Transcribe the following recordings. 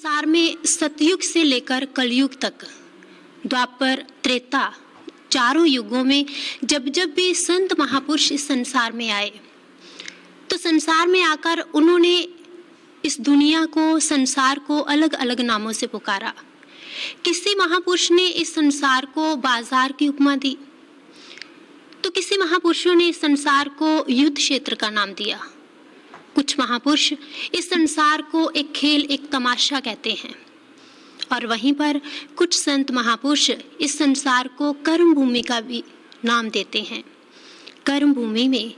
संसार में सतयुग से लेकर कलयुग तक, द्वापर, त्रेता, चारों युगों में जब जब भी संत महापुरुष इस संसार में आए तो संसार में आकर उन्होंने इस दुनिया को, संसार को अलग अलग नामों से पुकारा। किसी महापुरुष ने इस संसार को बाजार की उपमा दी, तो किसी महापुरुषों ने इस संसार को युद्ध क्षेत्र का नाम दिया। कुछ महापुरुष इस संसार को एक खेल, एक तमाशा कहते हैं, और वहीं पर कुछ संत महापुरुष इस संसार को कर्म भूमि का भी नाम देते हैं। कर्म भूमि में,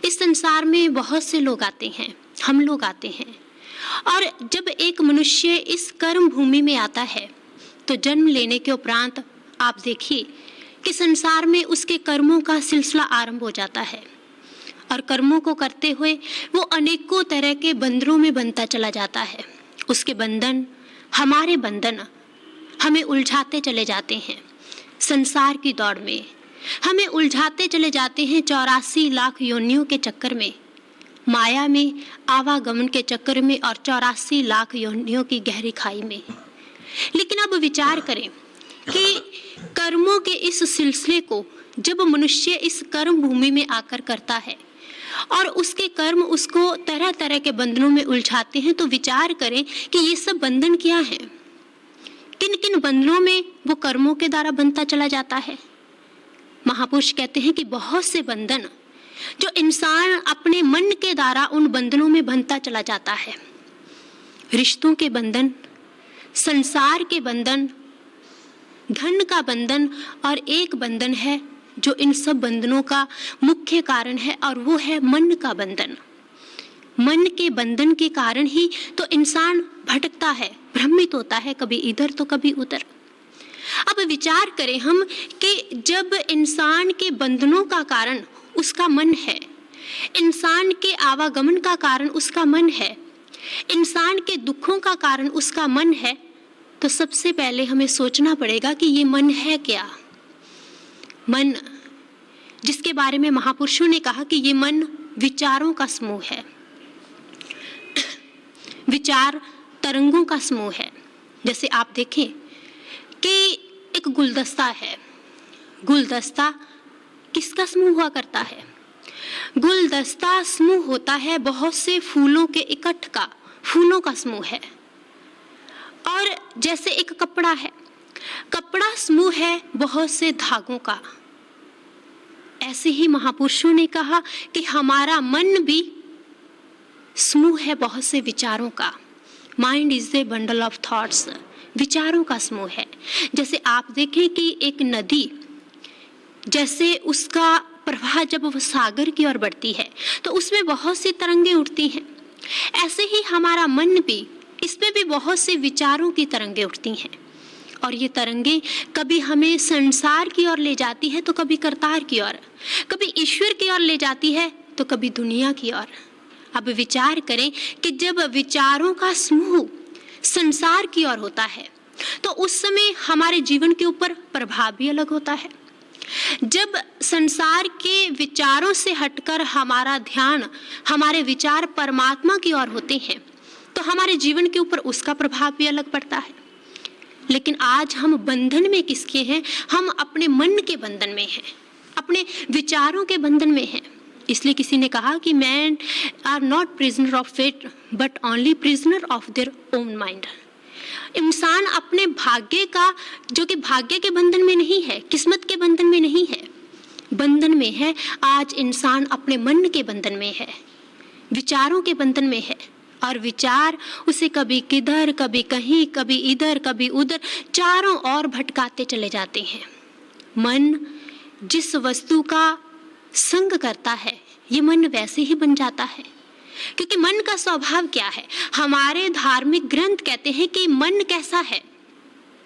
इस संसार में बहुत से लोग आते हैं, हम लोग आते हैं, और जब एक मनुष्य इस कर्म भूमि में आता है तो जन्म लेने के उपरांत आप देखिए कि संसार में उसके कर्मों का सिलसिला आरंभ हो जाता है, और कर्मों को करते हुए वो अनेकों तरह के बंधनों में बनता चला जाता है। उसके बंधन, हमारे बंधन हमें उलझाते चले जाते हैं। संसार की दौड़ में हमें उलझाते चले जाते हैं 84 लाख योनियों के चक्कर में, माया में, आवागमन के चक्कर में, और 84 लाख योनियों की गहरी खाई में। लेकिन अब विचार करें कि कर्मों के इस सिलसिले को जब मनुष्य इस कर्म भूमि में आकर करता है और उसके कर्म उसको तरह तरह के बंधनों में उलझाते हैं, तो विचार करें कि ये सब बंधन क्या है, किन किन बंधनों में वो कर्मों के द्वारा बनता चला जाता है। महापुरुष कहते हैं कि बहुत से बंधन जो इंसान अपने मन के द्वारा उन बंधनों में बंधता चला जाता है। रिश्तों के बंधन, संसार के बंधन, धन का बंधन, और एक बंधन है जो इन सब बंधनों का मुख्य कारण है, और वो है मन का बंधन। मन के बंधन के कारण ही तो इंसान भटकता है, भ्रमित होता है, कभी इधर तो कभी उधर। अब विचार करें हम कि जब इंसान के बंधनों का कारण उसका मन है, इंसान के आवागमन का कारण उसका मन है, इंसान के दुखों का कारण उसका मन है, तो सबसे पहले हमें सोचना पड़ेगा कि ये मन है क्या। मन, जिसके बारे में महापुरुषों ने कहा कि ये मन विचारों का समूह है, विचार तरंगों का समूह है। जैसे आप देखें कि एक गुलदस्ता है, गुलदस्ता किसका समूह हुआ करता है? गुलदस्ता समूह होता है बहुत से फूलों के इकट्ठ का, फूलों का समूह है। और जैसे एक कपड़ा है, कपड़ा समूह है बहुत से धागों का। ऐसे ही महापुरुषों ने कहा कि हमारा मन भी समूह है बहुत से विचारों का। Mind is a bundle of thoughts, विचारों का समूह है। जैसे आप देखें कि एक नदी, जैसे उसका प्रवाह जब वह सागर की ओर बढ़ती है तो उसमें बहुत सी तरंगें उठती हैं, ऐसे ही हमारा मन भी, इसमें भी बहुत से विचारों की तरंगें उठती हैं, और ये तरंगें कभी हमें संसार की ओर ले जाती है तो कभी करतार की ओर, कभी ईश्वर की ओर ले जाती है तो कभी दुनिया की ओर। अब विचार करें कि जब विचारों का समूह संसार की ओर होता है तो उस समय हमारे जीवन के ऊपर प्रभाव भी अलग होता है। जब संसार के विचारों से हटकर हमारा ध्यान, हमारे विचार परमात्मा की ओर होते हैं तो हमारे जीवन के ऊपर उसका प्रभाव भी अलग पड़ता है। लेकिन आज हम बंधन में किसके हैं? हम अपने मन के बंधन में हैं, अपने विचारों के बंधन में हैं। इसलिए किसी ने कहा कि man are not prisoner of fate but only prisoner of their own mind. इंसान अपने भाग्य का, जो कि भाग्य के बंधन में नहीं है, किस्मत के बंधन में नहीं है, बंधन में है। आज इंसान अपने मन के बंधन में है, विचारों के बंधन में है, और विचार उसे कभी किधर, कभी कहीं, कभी इधर, कभी उधर, चारों ओर भटकाते चले जाते हैं। मन जिस वस्तु का संग करता है, ये मन वैसे ही बन जाता है, क्योंकि मन का स्वभाव क्या है? हमारे धार्मिक ग्रंथ कहते हैं कि मन कैसा है?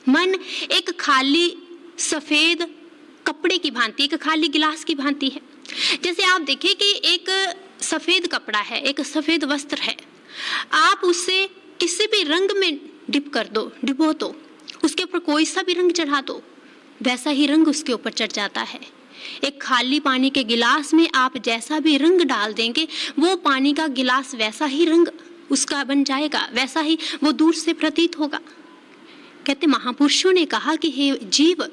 मन एक खाली सफेद कपड़े की भांति, एक खाली गिलास की भांति है। जैसे आप देखिए कि एक सफेद कपड़ा है, एक सफेद वस्त्र है, आप उसे किसी भी रंग में डिप कर दो, डिबो दो, उसके ऊपर कोई सा भी रंग चढ़ा दो, वैसा ही रंग उसके ऊपर चढ़ जाता है। एक खाली पानी के गिलास में आप जैसा भी रंग डाल देंगे वो पानी का गिलास वैसा ही रंग उसका बन जाएगा, वैसा ही वो दूर से प्रतीत होगा। कहते महापुरुषों ने कहा कि हे जीव,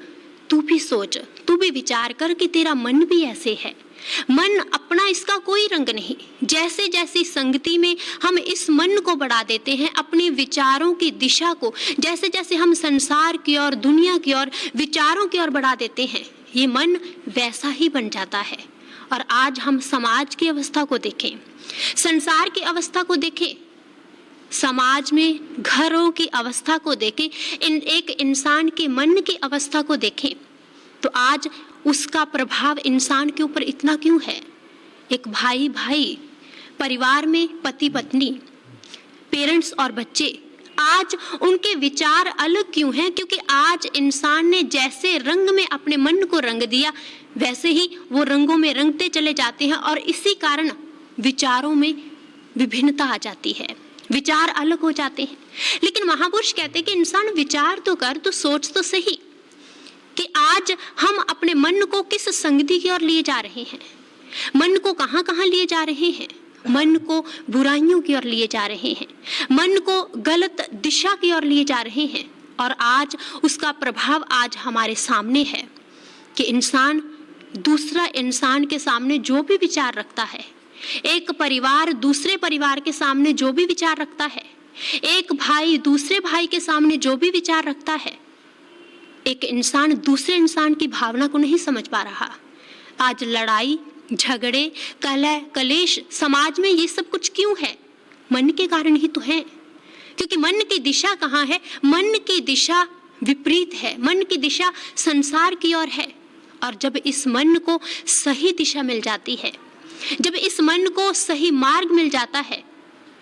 तू भी सोच, तू भी विचार कर कि तेरा मन भी ऐसे है। मन अपना इसका कोई रंग नहीं। जैसे जैसी संगति में हम इस मन को बढ़ा देते हैं, अपने विचारों की दिशा को जैसे जैसे हम संसार की ओर, दुनिया की ओर, विचारों की ओर बढ़ा देते हैं, ये मन वैसा ही बन जाता है। और आज हम समाज की अवस्था को देखें, संसार की अवस्था को देखें, समाज में घरों की अवस्था को देखें, एक इंसान के मन की अवस्था को देखें, तो आज उसका प्रभाव इंसान के ऊपर इतना क्यों है। एक भाई भाई, परिवार में पति पत्नी, पेरेंट्स और बच्चे, आज उनके विचार अलग क्यों हैं? क्योंकि आज इंसान ने जैसे रंग में अपने मन को रंग दिया, वैसे ही वो रंगों में रंगते चले जाते हैं और इसी कारण विचारों में विभिन्नता आ जाती है, विचार अलग हो जाते हैं। लेकिन महापुरुष कहते हैं कि इंसान विचार तो कर, तो सोच तो सही कि आज हम अपने मन को किस संगति की ओर लिए जा रहे हैं, मन को कहाँ कहाँ लिए जा रहे हैं। मन को बुराइयों की ओर लिए जा रहे हैं, मन को गलत दिशा की ओर लिए जा रहे हैं। और आज उसका प्रभाव आज हमारे सामने है कि इंसान दूसरा इंसान के सामने जो भी विचार रखता है, एक परिवार दूसरे परिवार के सामने जो भी विचार रखता है, एक भाई दूसरे भाई के सामने जो भी विचार रखता है, एक इंसान दूसरे इंसान की भावना को नहीं समझ पा रहा। आज लड़ाई झगड़े कलह कलेश समाज में ये सब कुछ क्यों है? मन के कारण ही तो है। क्योंकि मन की दिशा कहाँ है? मन की दिशा विपरीत है, मन की दिशा संसार की ओर है। और जब इस मन को सही दिशा मिल जाती है, जब इस मन को सही मार्ग मिल जाता है,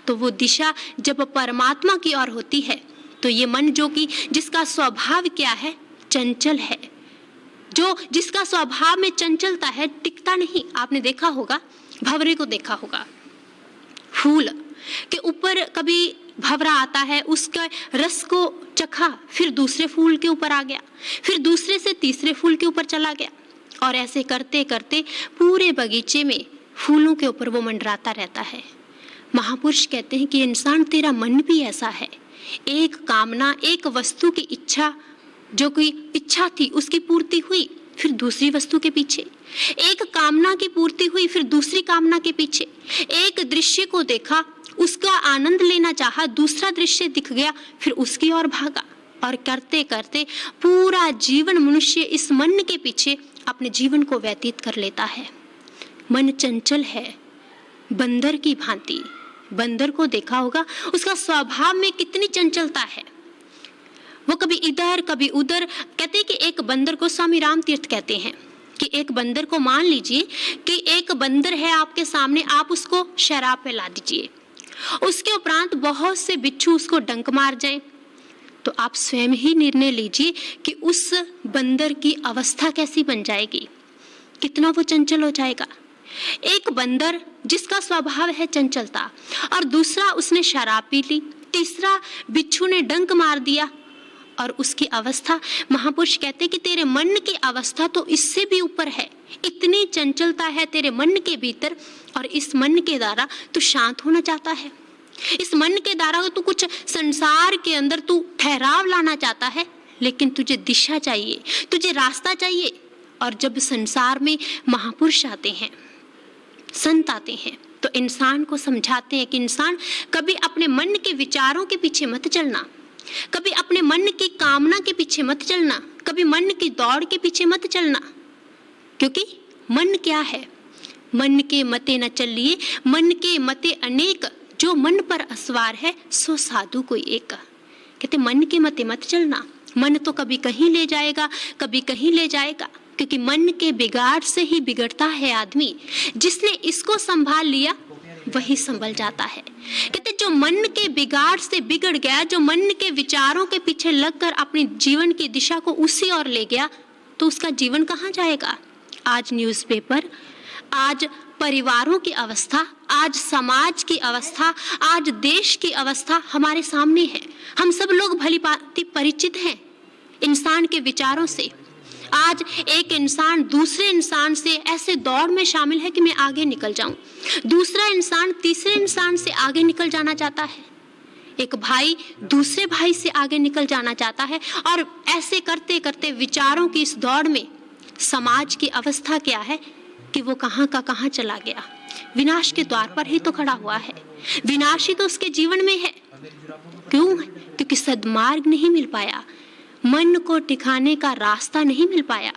तो वो दिशा जब परमात्मा की ओर होती है, तो ये मन जो कि जिसका स्वभाव क्या है, चंचल है, जो जिसका स्वभाव में चंचलता है, टिकता नहीं। आपने देखा होगा, भंवरे को देखा होगा, फूल के ऊपर कभी भंवरा आता है, उसका रस को चखा, फिर दूसरे फूल के ऊपर आ गया, फिर दूसरे से तीसरे फूल के ऊपर चला गया, और ऐसे करते करते पूरे बगीचे में फूलों के ऊपर वो मंडराता रहता है। महापुरुष कहते हैं कि इंसान, तेरा मन भी ऐसा है। एक कामना, एक वस्तु की इच्छा, जो कोई इच्छा थी उसकी पूर्ति हुई, फिर दूसरी वस्तु के पीछे, एक कामना की पूर्ति हुई, फिर दूसरी कामना के पीछे, एक दृश्य को देखा, उसका आनंद लेना चाहा, दूसरा दृश्य दिख गया, फिर उसकी ओर भागा। और करते करते पूरा जीवन मनुष्य इस मन के पीछे अपने जीवन को व्यतीत कर लेता है। मन चंचल है, बंदर की भांति। बंदर को देखा होगा, उसका स्वभाव में कितनी चंचलता है, वो कभी इधर कभी उधर। कहते हैं कि एक बंदर को, स्वामी राम तीर्थ कहते हैं कि एक बंदर को, मान लीजिए कि एक बंदर है आपके सामने, आप उसको शराब पे ला दीजिए, उसके उपरांत बहुत से बिच्छू उसको डंक मार जाए, तो आप स्वयं ही निर्णय लीजिए कि उस बंदर की अवस्था कैसी बन जाएगी, कितना वो चंचल हो जाएगा। एक बंदर जिसका स्वभाव है चंचलता, और दूसरा उसने शराब पी ली, तीसरा बिच्छू ने डंक मार दिया, और उसकी अवस्था, महापुरुष कहते कि तेरे मन की अवस्था तो इससे भी ऊपर है। इतनी चंचलता है तेरे मन के भीतर, और इस मन के द्वारा तू शांत होना चाहता है, इस मन के द्वारा तू कुछ संसार के अंदर तू ठहराव लाना चाहता है, लेकिन तुझे दिशा चाहिए, तुझे रास्ता चाहिए। और जब संसार में महापुरुष आते हैं, संत आते हैं, तो इंसान को समझाते हैं कि इंसान, कभी अपने मन के विचारों के पीछे मत चलना, कभी अपने मन की कामना के पीछे मत चलना, कभी मन की दौड़ के पीछे मत चलना। क्योंकि मन क्या है? मन के मते न चलिए, मन के मते अनेक, जो मन पर असवार है सो साधु कोई एक। कहते मन के मते मत चलना, मन तो कभी कहीं ले जाएगा, कभी कहीं ले जाएगा, क्योंकि मन के बिगाड़ से ही बिगड़ता है आदमी। जिसने इसको संभाल लिया वही संभल जाता है। कहते जो मन के बिगाड़ से बिगड़ गया, जो मन के विचारों के पीछे लगकर अपनी जीवन की दिशा को उसी ओर ले गया, तो उसका जीवन कहाँ जाएगा? आज न्यूज़पेपर, आज परिवारों की अवस्था, आज समाज की अवस्था, आज देश की अवस्था हमारे सामने है। हम सब लोग भली भांति परिचित हैं इंसान के विचारों से। आज एक इंसान दूसरे इंसान से ऐसे दौड़ में शामिल है कि मैं आगे निकल जाऊं, दूसरा इंसान तीसरे इंसान से आगे निकल जाना चाहता है, एक भाई दूसरे भाई से आगे निकल जाना चाहता है, और ऐसे करते करते विचारों की इस दौड़ में समाज की अवस्था क्या है कि वो कहाँ का कहाँ चला गया, विनाश के द्वार पर ही तो खड़ा हुआ है। विनाश ही तो उसके जीवन में है। क्यों? क्योंकि सद्मार्ग नहीं मिल पाया, मन को टिकाने का रास्ता नहीं मिल पाया।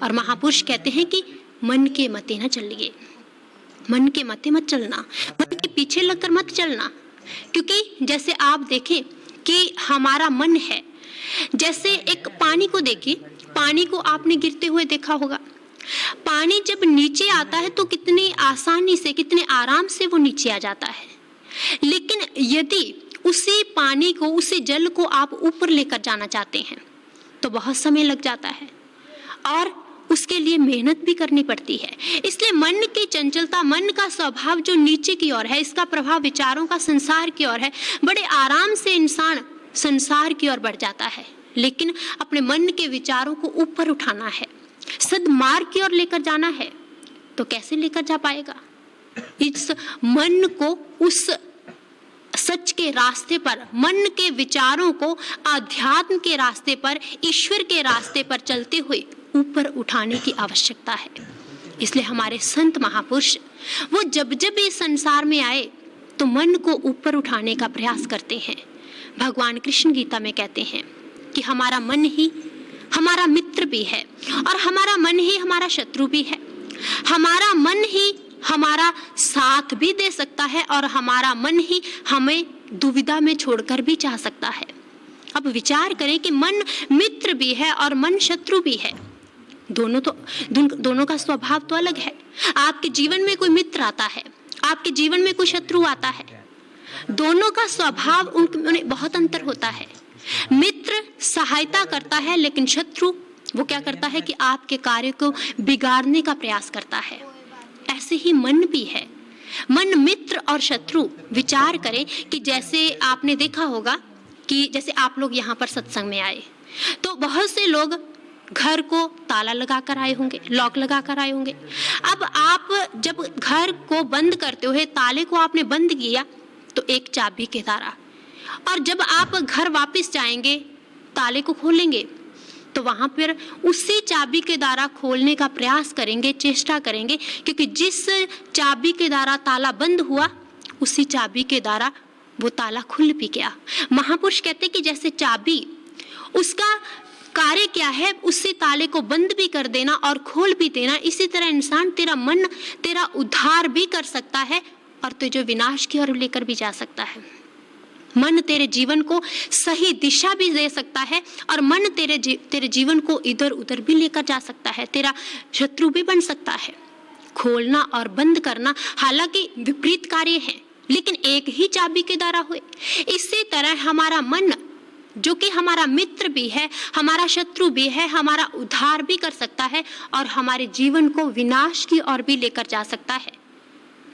और महापुरुष कहते हैं कि मन के मते न चलिए, मन के मते मत चलना, मन के पीछे लगकर मत चलना। क्योंकि जैसे आप देखें कि हमारा मन है, जैसे एक पानी को देखिए, पानी को आपने गिरते हुए देखा होगा। पानी जब नीचे आता है तो कितनी आसानी से, कितने आराम से वो नीचे आ जाता है। लेकिन यदि उसी पानी को, उसी जल को आप ऊपर लेकर जाना चाहते हैं तो बहुत समय लग जाता है और उसके लिए मेहनत भी करनी पड़ती है। इसलिए मन की चंचलता, मन का स्वभाव जो नीचे की ओर है, इसका प्रभाव विचारों का संसार की ओर है। बड़े आराम से इंसान संसार की ओर बढ़ जाता है, लेकिन अपने मन के विचारों को ऊपर उठाना है, सद्मार्ग की ओर लेकर जाना है, तो कैसे लेकर जा पाएगा? इस मन को उस सच के रास्ते पर, मन के विचारों को आध्यात्म के रास्ते पर, ईश्वर के रास्ते पर चलते हुए ऊपर उठाने की आवश्यकता है। इसलिए हमारे संत महापुरुष वो जब जब इस संसार में आए तो मन को ऊपर उठाने का प्रयास करते हैं। भगवान कृष्ण गीता में कहते हैं कि हमारा मन ही हमारा मित्र भी है और हमारा मन ही हमारा शत्रु भी है। हमारा मन ही हमारा साथ भी दे सकता है और हमारा मन ही हमें दुविधा में छोड़कर भी जा सकता है। अब विचार करें कि मन मित्र भी है और मन शत्रु भी है। दोनों का स्वभाव तो अलग है। आपके जीवन में कोई मित्र आता है, आपके जीवन में कोई शत्रु आता है, दोनों का स्वभाव उनमें बहुत अंतर होता है। मित्र सहायता करता है, लेकिन शत्रु वो क्या करता है कि आपके कार्य को बिगाड़ने का प्रयास करता है। ऐसे ही मन भी है। मन मित्र और शत्रु, विचार करें कि जैसे आपने देखा होगा कि जैसे आप लोग यहाँ पर सत्संग में आए तो बहुत से लोग घर को ताला लगा कर आए होंगे, लॉक लगा कर आए होंगे। अब आप जब घर को बंद करते हुए ताले को आपने बंद किया तो एक चाबी के द्वारा, और जब आप घर वापस जाएंगे ताले को खोलेंगे तो वहां पर उसी चाबी के द्वारा खोलने का प्रयास करेंगे, चेष्टा करेंगे, क्योंकि जिस चाबी के द्वारा ताला बंद हुआ उसी चाबी के द्वारा वो ताला खुल भी गया। महापुरुष कहते कि जैसे चाबी, उसका कार्य क्या है, उसी ताले को बंद भी कर देना और खोल भी देना। इसी तरह इंसान, तेरा मन तेरा उद्धार भी कर सकता है और तुझे विनाश की ओर लेकर भी जा सकता है। मन तेरे जीवन को सही दिशा भी दे सकता है और मन तेरे जीवन को इधर उधर भी लेकर जा सकता है, तेरा शत्रु भी बन सकता है। खोलना और बंद करना हालांकि विपरीत कार्य है, लेकिन एक ही चाबी के द्वारा हुए। इसी तरह हमारा मन, जो कि हमारा मित्र भी है, हमारा शत्रु भी है, हमारा उद्धार भी कर सकता है और हमारे जीवन को विनाश की ओर भी लेकर जा सकता है।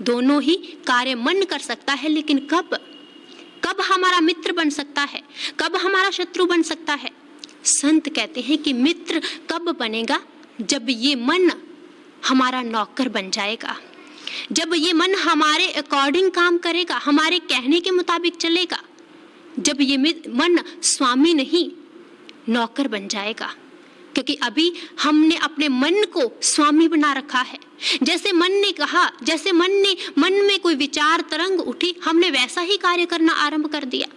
दोनों ही कार्य मन कर सकता है, लेकिन कब हमारा मित्र बन सकता है, कब हमारा शत्रु बन सकता है? संत कहते हैं कि मित्र कब बनेगा? जब ये मन हमारा नौकर बन जाएगा, जब ये मन हमारे अकॉर्डिंग काम करेगा, हमारे कहने के मुताबिक चलेगा, जब ये मन स्वामी नहीं नौकर बन जाएगा। क्योंकि अभी हमने अपने मन को स्वामी बना रखा है। जैसे मन ने कहा, जैसे मन में कोई विचार तरंग उठी, हमने वैसा ही कार्य करना आरंभ कर दिया।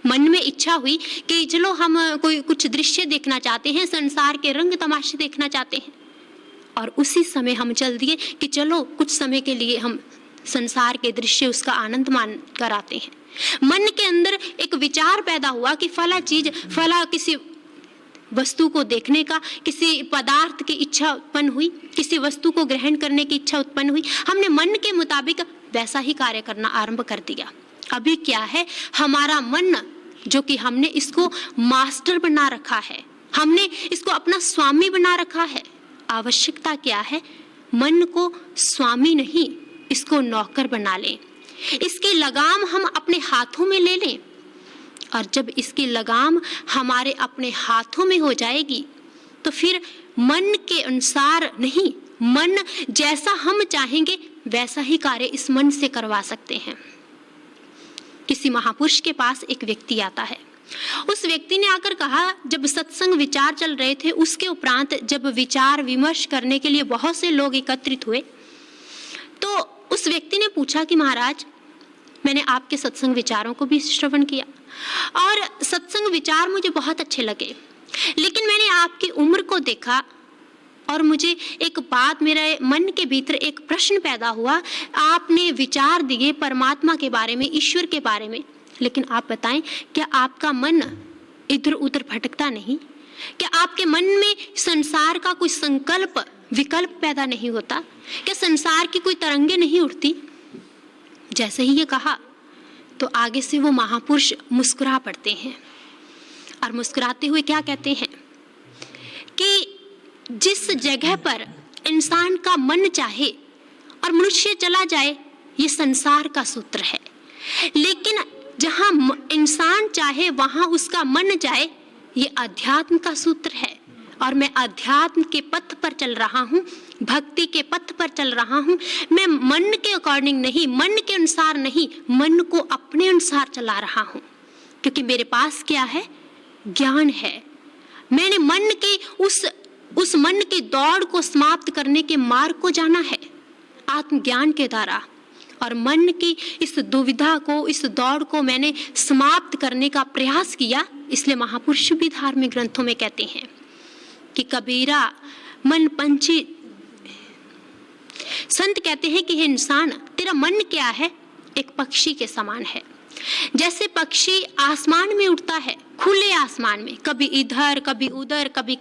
मन में इच्छा हुई कि चलो हम कोई कुछ दृश्य देखना चाहते हैं, संसार के रंग तमाशे देखना चाहते हैं, और उसी समय हम चल दिए कि चलो कुछ समय के लिए हम संसार के दृश्य उसका आनंद मान कर आते हैं। मन के अंदर एक विचार पैदा हुआ कि फला चीज, फला किसी वस्तु को देखने का, किसी पदार्थ की इच्छा उत्पन्न हुई, किसी वस्तु को ग्रहण करने की इच्छा उत्पन्न हुई, हमने मन के मुताबिक वैसा ही कार्य करना आरंभ कर दिया। अभी क्या है, हमारा मन जो कि हमने इसको मास्टर बना रखा है, हमने इसको अपना स्वामी बना रखा है। आवश्यकता क्या है? मन को स्वामी नहीं, इसको नौकर बना लें, इसकी लगाम हम अपने हाथों में ले लें, और जब इसकी लगाम हमारे अपने हाथों में हो जाएगी तो फिर मन के अनुसार नहीं, मन जैसा हम चाहेंगे वैसा ही कार्य इस मन से करवा सकते हैं। किसी महापुरुष के पास एक व्यक्ति आता है। उस व्यक्ति ने आकर कहा, जब सत्संग विचार चल रहे थे उसके उपरांत जब विचार विमर्श करने के लिए बहुत से लोग एकत्रित हुए, तो उस व्यक्ति ने पूछा कि महाराज, मैंने आपके सत्संग विचारों को भी श्रवण किया और सत्संग विचार मुझे बहुत अच्छे लगे, लेकिन मैंने आपकी उम्र को देखा और मुझे एक बात, मेरे मन के भीतर एक प्रश्न पैदा हुआ। आपने विचार दिए परमात्मा के बारे में, ईश्वर के बारे में, लेकिन आप बताएं, क्या आपका मन इधर उधर भटकता नहीं? क्या आपके मन में संसार का कोई संकल्प विकल्प पैदा नहीं होता? क्या संसार की कोई तरंगे नहीं उठती? जैसे ही ये कहा तो आगे से वो महापुरुष मुस्कुरा पड़ते हैं और मुस्कुराते हुए क्या कहते हैं कि जिस जगह पर इंसान का मन चाहे और मनुष्य चला जाए, ये संसार का सूत्र है, लेकिन जहां इंसान चाहे वहां उसका मन जाए, ये अध्यात्म का सूत्र है। और मैं अध्यात्म के पथ पर चल रहा हूँ, भक्ति के पथ पर चल रहा हूँ। मैं मन के अकॉर्डिंग नहीं, मन के अनुसार नहीं, मन को अपने अनुसार चला रहा हूँ, क्योंकि मेरे पास क्या है? ज्ञान है। मैंने मन के उस मन की दौड़ को समाप्त करने के मार्ग को जाना है आत्मज्ञान के द्वारा, और मन की इस दुविधा को, इस दौड़ को मैंने समाप्त करने का प्रयास किया। इसलिए महापुरुष भी धार्मिक ग्रंथों में कहते हैं कि कबीरा मन पंछी, संत कहते हैं कि हे इंसान, तेरा मन क्या है? एक पक्षी के समान है। जैसे पक्षी आसमान में उड़ता है, खुले आसमान में, कभी इधर कभी उधर, कभी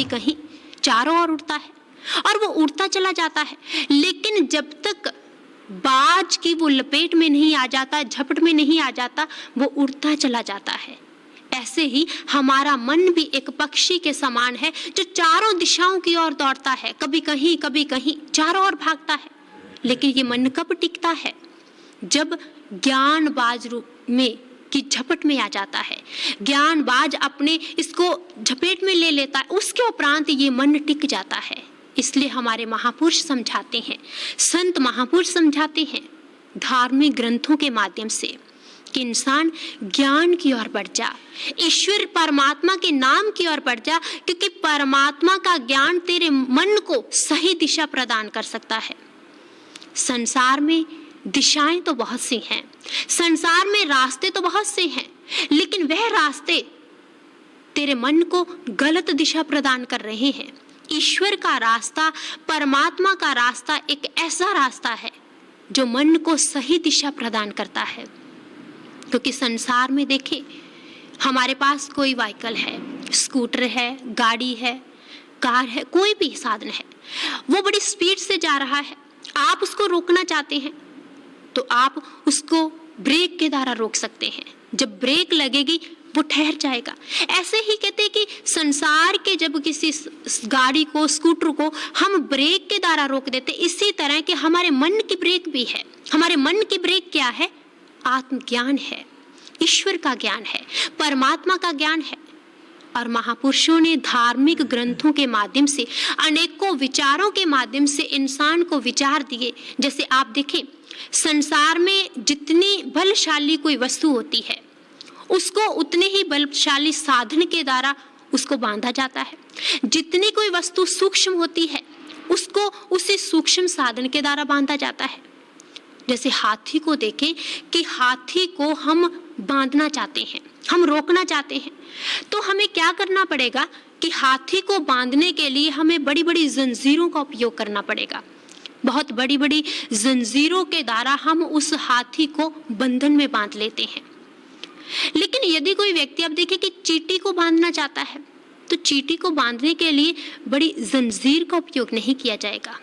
कहीं, चारों ओर उड़ता है और वो उड़ता चला जाता है, लेकिन जब तक बाज की वो लपेट में नहीं आ जाता, झपट में नहीं आ जाता, वो उड़ता चला जाता है। ऐसे ही हमारा मन भी एक पक्षी के समान है जो चारों दिशाओं की ओर दौड़ता है, कभी कहीं, चारों ओर भागता है। लेकिन ये मन कब टिकता है? जब ज्ञानबाज रूप में की झपट में आ जाता है, ज्ञानबाज अपने इसको झपेट में ले लेता है, उसके उपरांत ये मन टिक जाता है। इसलिए हमारे महापुरुष समझाते हैं, संत महापुरुष समझाते हैं धार्मिक ग्रंथों के माध्यम से कि इंसान ज्ञान की ओर बढ़ जा, ईश्वर परमात्मा के नाम की ओर बढ़ जा, क्योंकि परमात्मा का ज्ञान तेरे मन को सही दिशा प्रदान कर सकता है। संसार में दिशाएं तो बहुत सी हैं, संसार में रास्ते तो बहुत से हैं, लेकिन वह रास्ते तेरे मन को गलत दिशा प्रदान कर रहे हैं। ईश्वर का रास्ता, परमात्मा का रास्ता एक ऐसा रास्ता है जो मन को सही दिशा प्रदान करता है। क्योंकि संसार में देखें, हमारे पास कोई व्हीकल है, स्कूटर है, गाड़ी है, कार है, कोई भी साधन है, वो बड़ी स्पीड से जा रहा है, आप उसको रोकना चाहते हैं तो आप उसको ब्रेक के द्वारा रोक सकते हैं। जब ब्रेक लगेगी वो ठहर जाएगा। ऐसे ही कहते हैं कि संसार के जब किसी गाड़ी को, स्कूटर को हम ब्रेक के द्वारा रोक देते, इसी तरह के हमारे मन की ब्रेक भी है। हमारे मन की ब्रेक क्या है? आत्मज्ञान है, ईश्वर का ज्ञान है, परमात्मा का ज्ञान है। और महापुरुषों ने धार्मिक ग्रंथों के माध्यम से, अनेकों विचारों के माध्यम से इंसान को विचार दिए। जैसे आप देखें, संसार में जितनी बलशाली कोई वस्तु होती है, उसको उतने ही बलशाली साधन के द्वारा उसको बांधा जाता है। जितनी कोई वस्तु सूक्ष्म होती है, उसको उसी सूक्ष्म साधन के द्वारा बांधा जाता है। जैसे हाथी को देखें कि हाथी को हम बांधना चाहते हैं, हम रोकना चाहते हैं, तो हमें क्या करना पड़ेगा कि हाथी को बांधने के लिए हमें बड़ी बड़ी जंजीरों का उपयोग करना पड़ेगा। बहुत बड़ी बड़ी जंजीरों के द्वारा हम उस हाथी को बंधन में बांध लेते हैं। लेकिन यदि कोई व्यक्ति, अब देखिए कि चींटी को बांधना चाहता है, तो चींटी को बांधने के लिए बड़ी जंजीर का उपयोग नहीं किया जाएगा।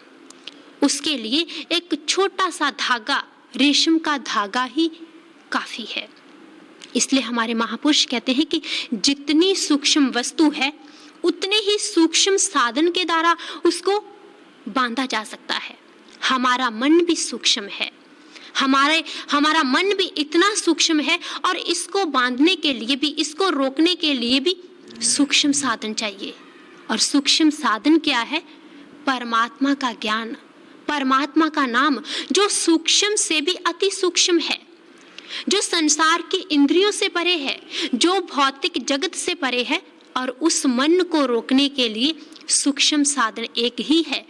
उसके लिए एक छोटा सा धागा, रेशम का धागा ही काफी है। इसलिए हमारे महापुरुष कहते हैं कि जितनी सूक्ष्म वस्तु है, उतने ही सूक्ष्म साधन के द्वारा उसको बांधा जा सकता है। हमारा मन भी सूक्ष्म है, हमारा मन भी इतना सूक्ष्म है, और इसको बांधने के लिए भी, इसको रोकने के लिए भी सूक्ष्म साधन चाहिए। और सूक्ष्म साधन क्या है? परमात्मा का ज्ञान, परमात्मा का नाम, जो सूक्ष्म से भी अति सूक्ष्म है, जो संसार की इंद्रियों से परे है, जो भौतिक जगत से परे है। और उस मन को रोकने के लिए सूक्ष्म साधन एक ही है,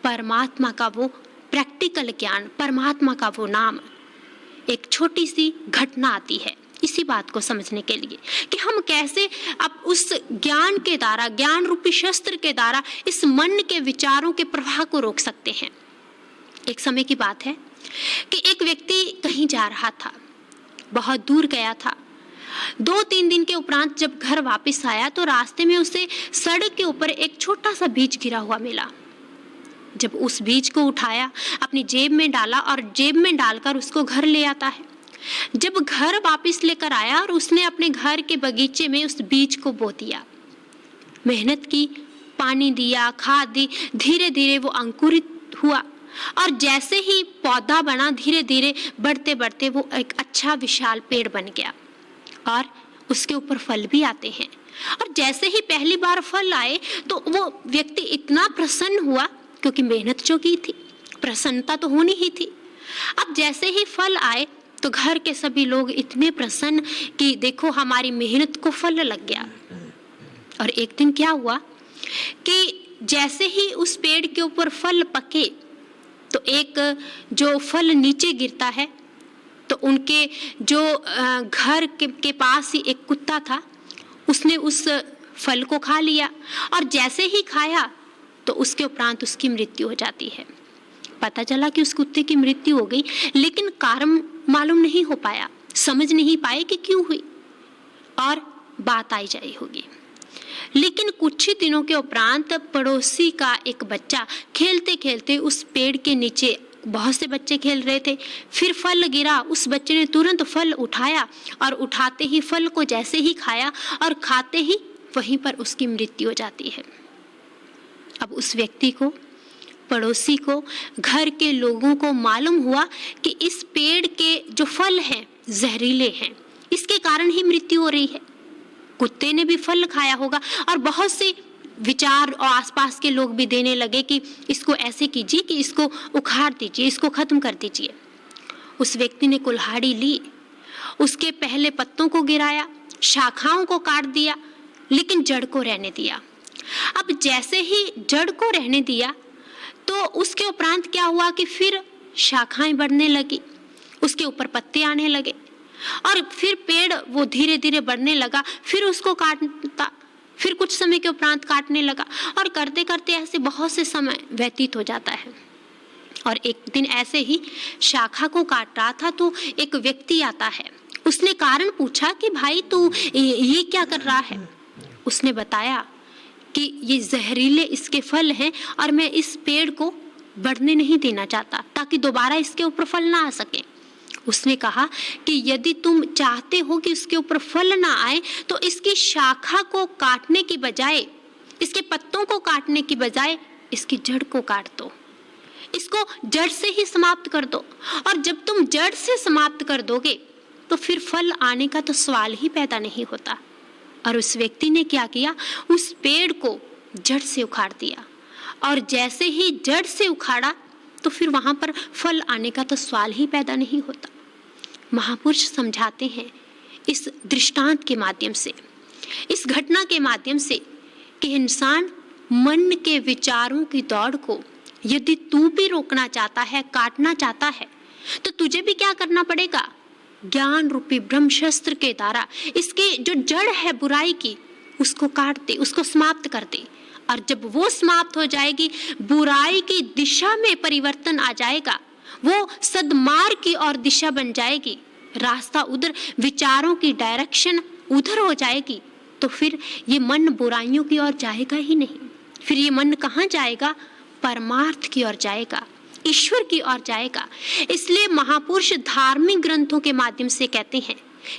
परमात्मा का वो प्रैक्टिकल ज्ञान, परमात्मा का वो नाम। एक छोटी सी घटना आती है इसी बात को समझने के लिए कि हम कैसे अब उस ज्ञान के द्वारा, ज्ञान रूपी शस्त्र के द्वारा इस मन के विचारों के प्रवाह को रोक सकते हैं। एक समय की बात है कि एक व्यक्ति कहीं जा रहा था, बहुत दूर गया था। 2-3 दिन के उपरांत जब घर वापस आया तो रास्ते में उसे सड़क के ऊपर एक छोटा सा बीज गिरा हुआ मिला। जब उस बीज को उठाया, अपनी जेब में डाला और जेब में डालकर उसको घर ले आता है। जब घर वापस लेकर आया और उसने अपने घर के बगीचे में उस बीज को बो दिया, मेहनत की, पानी दिया, खाद दी, धीरे धीरे वो अंकुरित हुआ और जैसे ही पौधा बना, धीरे धीरे बढ़ते बढ़ते वो एक अच्छा विशाल पेड़ बन गया और उसके ऊपर फल भी आते हैं। और जैसे ही पहली बार फल आए तो वो व्यक्ति इतना प्रसन्न हुआ, क्योंकि मेहनत जो की थी, प्रसन्नता तो होनी ही थी। अब जैसे ही फल आए तो घर के सभी लोग इतने प्रसन्न कि देखो हमारी मेहनत को फल लग गया। और एक दिन क्या हुआ कि जैसे ही उस पेड़ के ऊपर फल पके तो एक जो फल नीचे गिरता है, तो उनके जो घर के पास ही एक कुत्ता था, उसने उस फल को खा लिया और जैसे ही खाया तो उसके उपरांत उसकी मृत्यु हो जाती है। पता चला कि उस कुत्ते की मृत्यु हो गई, लेकिन कारण मालूम नहीं हो पाया, समझ नहीं पाए कि क्यों हुई, और बात आई जाई होगी। लेकिन कुछ ही दिनों के उपरांत पड़ोसी का एक बच्चा खेलते खेलते उस पेड़ के नीचे, बहुत से बच्चे खेल रहे थे, फिर फल गिरा, उस बच्चे ने तुरंत फल उठाया और उठाते ही फल को जैसे ही खाया और खाते ही वहीं पर उसकी मृत्यु हो जाती है। अब उस व्यक्ति को, पड़ोसी को, घर के लोगों को मालूम हुआ कि इस पेड़ के जो फल हैं जहरीले हैं, इसके कारण ही मृत्यु हो रही है। कुत्ते ने भी फल खाया होगा और बहुत से विचार और आसपास के लोग भी देने लगे कि इसको ऐसे कीजिए कि इसको उखाड़ दीजिए, इसको खत्म कर दीजिए। उस व्यक्ति ने कुल्हाड़ी ली, उसके पहले पत्तों को गिराया, शाखाओं को काट दिया, लेकिन जड़ को रहने दिया। अब जैसे ही जड़ को रहने दिया तो उसके उपरांत क्या हुआ कि फिर शाखाएं बढ़ने लगी, उसके ऊपर पत्ते आने लगे और फिर पेड़ वो धीरे धीरे बढ़ने लगा, फिर उसको काटता, फिर कुछ समय के उपरांत काटने लगा और करते करते ऐसे बहुत से समय व्यतीत हो जाता है। और एक दिन ऐसे ही शाखा को काट रहा था तो एक व्यक्ति आता है। उसने कारण पूछा कि भाई तू ये क्या कर रहा है? उसने बताया कि ये जहरीले इसके फल हैं और मैं इस पेड़ को बढ़ने नहीं देना चाहता ताकि दोबारा इसके ऊपर फल ना आ सके। उसने कहा कि यदि तुम चाहते हो कि इसके ऊपर फल ना आए तो इसकी शाखा को काटने की बजाय, इसके पत्तों को काटने की बजाय इसकी जड़ को काट दो, इसको जड़ से ही समाप्त कर दो। और जब तुम जड़ से समाप्त कर दोगे तो फिर फल आने का तो सवाल ही पैदा नहीं होता। और उस व्यक्ति ने क्या किया, उस पेड़ को जड़ से उखाड़ दिया और जैसे ही जड़ से उखाड़ा तो फिर वहां पर फल आने का तो सवाल ही पैदा नहीं होता। महापुरुष समझाते हैं इस दृष्टांत के माध्यम से, इस घटना के माध्यम से कि इंसान मन के विचारों की दौड़ को यदि तू भी रोकना चाहता है, काटना चाहता है, तो तुझे भी क्या करना पड़ेगा? ज्ञान रूपी ब्रह्म शस्त्र के द्वारा इसकी जो जड़ है बुराई की, उसको काट दे, उसको समाप्त कर दे। और जब वो समाप्त हो जाएगी, बुराई की दिशा में परिवर्तन आ जाएगा, वो सद्मार्ग की और दिशा बन जाएगी, रास्ता उधर, विचारों की डायरेक्शन उधर हो जाएगी, तो फिर ये मन बुराइयों की ओर जाएगा ही नहीं। फिर ये मन कहाँ जाएगा? परमार्थ की ओर जाएगा, ईश्वर की ओर जाएगा। इसलिए महापुरुष धार्मिक ग्रंथों के माध्यम से कहते हैं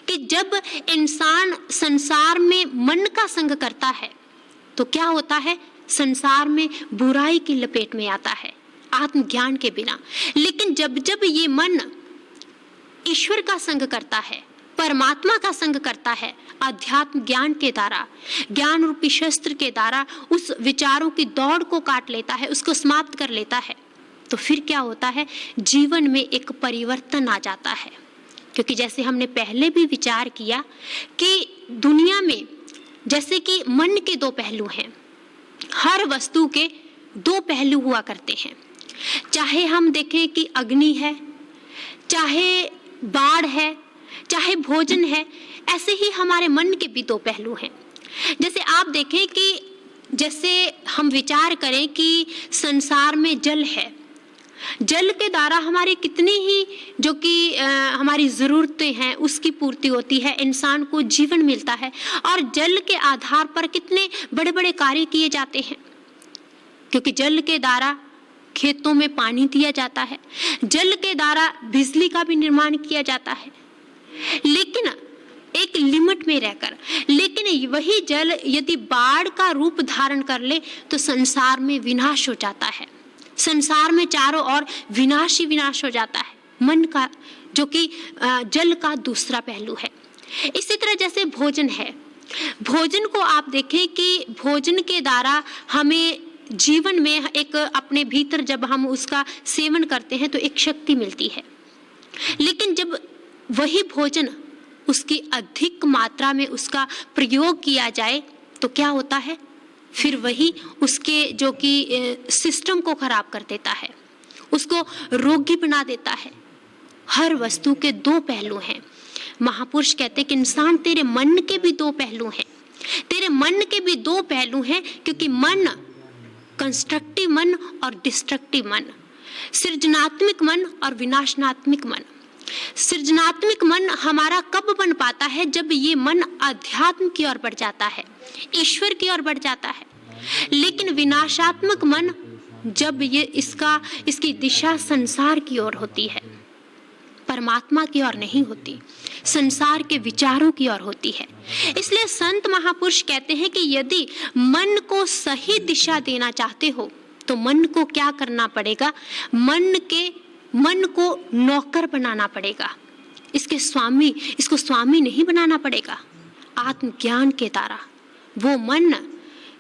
कि जब इंसान संसार में मन का संग करता है तो क्या होता है? संसार में बुराई की लपेट में आता है आत्मज्ञान के बिना। लेकिन जब जब ये मन ईश्वर का संग करता है, परमात्मा का संग करता है, अध्यात्म ज्ञान के द्वारा, ज्ञान रूपी शस्त्र के द्वारा उस विचारों की दौड़ को काट लेता है, उसको समाप्त कर लेता है, तो फिर क्या होता है, जीवन में एक परिवर्तन आ जाता है। क्योंकि जैसे हमने पहले भी विचार किया कि दुनिया में जैसे कि मन के दो पहलू हैं, हर वस्तु के दो पहलू हुआ करते हैं। चाहे हम देखें कि अग्नि है, चाहे बाढ़ है, चाहे भोजन है, ऐसे ही हमारे मन के भी दो पहलू हैं। जैसे आप देखें कि जैसे हम विचार करें कि संसार में जल है, जल के द्वारा हमारी कितनी ही जो कि हमारी ज़रूरतें हैं उसकी पूर्ति होती है, इंसान को जीवन मिलता है, और जल के आधार पर कितने बड़े बड़े कार्य किए जाते हैं। क्योंकि जल के द्वारा खेतों में पानी दिया जाता है, जल के द्वारा बिजली का भी निर्माण किया जाता है, लेकिन एक लिमिट में रहकर। लेकिन वही जल यदि बाढ़ का रूप धारण कर ले तो संसार में विनाश हो जाता है, संसार में चारों ओर विनाश ही विनाश हो जाता है, मन का, जो कि जल का दूसरा पहलू है। इसी तरह जैसे भोजन है, भोजन को आप देखें कि भोजन के द्वारा हमें जीवन में एक अपने भीतर जब हम उसका सेवन करते हैं तो एक शक्ति मिलती है। लेकिन जब वही भोजन उसकी अधिक मात्रा में उसका प्रयोग किया जाए तो क्या होता है, फिर वही उसके जो कि सिस्टम को खराब कर देता है, उसको रोगी बना देता है। हर वस्तु के दो पहलू हैं। महापुरुष कहते कि इंसान तेरे मन के भी दो पहलू हैं, तेरे मन के भी दो पहलू हैं, क्योंकि मन कंस्ट्रक्टिव मन और डिस्ट्रक्टिव मन, सृजनात्मक मन और विनाशनात्मक मन। सृजनात्मक मन हमारा कब बन पाता है, जब ये मन अध्यात्म की ओर बढ़ जाता है, ईश्वर की ओर बढ़ जाता है। लेकिन विनाशात्मक मन जब ये इसकी दिशा संसार की ओर होती है, परमात्मा की ओर नहीं होती, संसार के विचारों की ओर होती है। इसलिए संत महापुरुष कहते हैं कि यदि मन को सही दिशा देना चाहते हो तो मन को क्या करना पड़ेगा, मन को नौकर बनाना पड़ेगा, इसको स्वामी नहीं बनाना पड़ेगा। आत्मज्ञान के द्वारा वो मन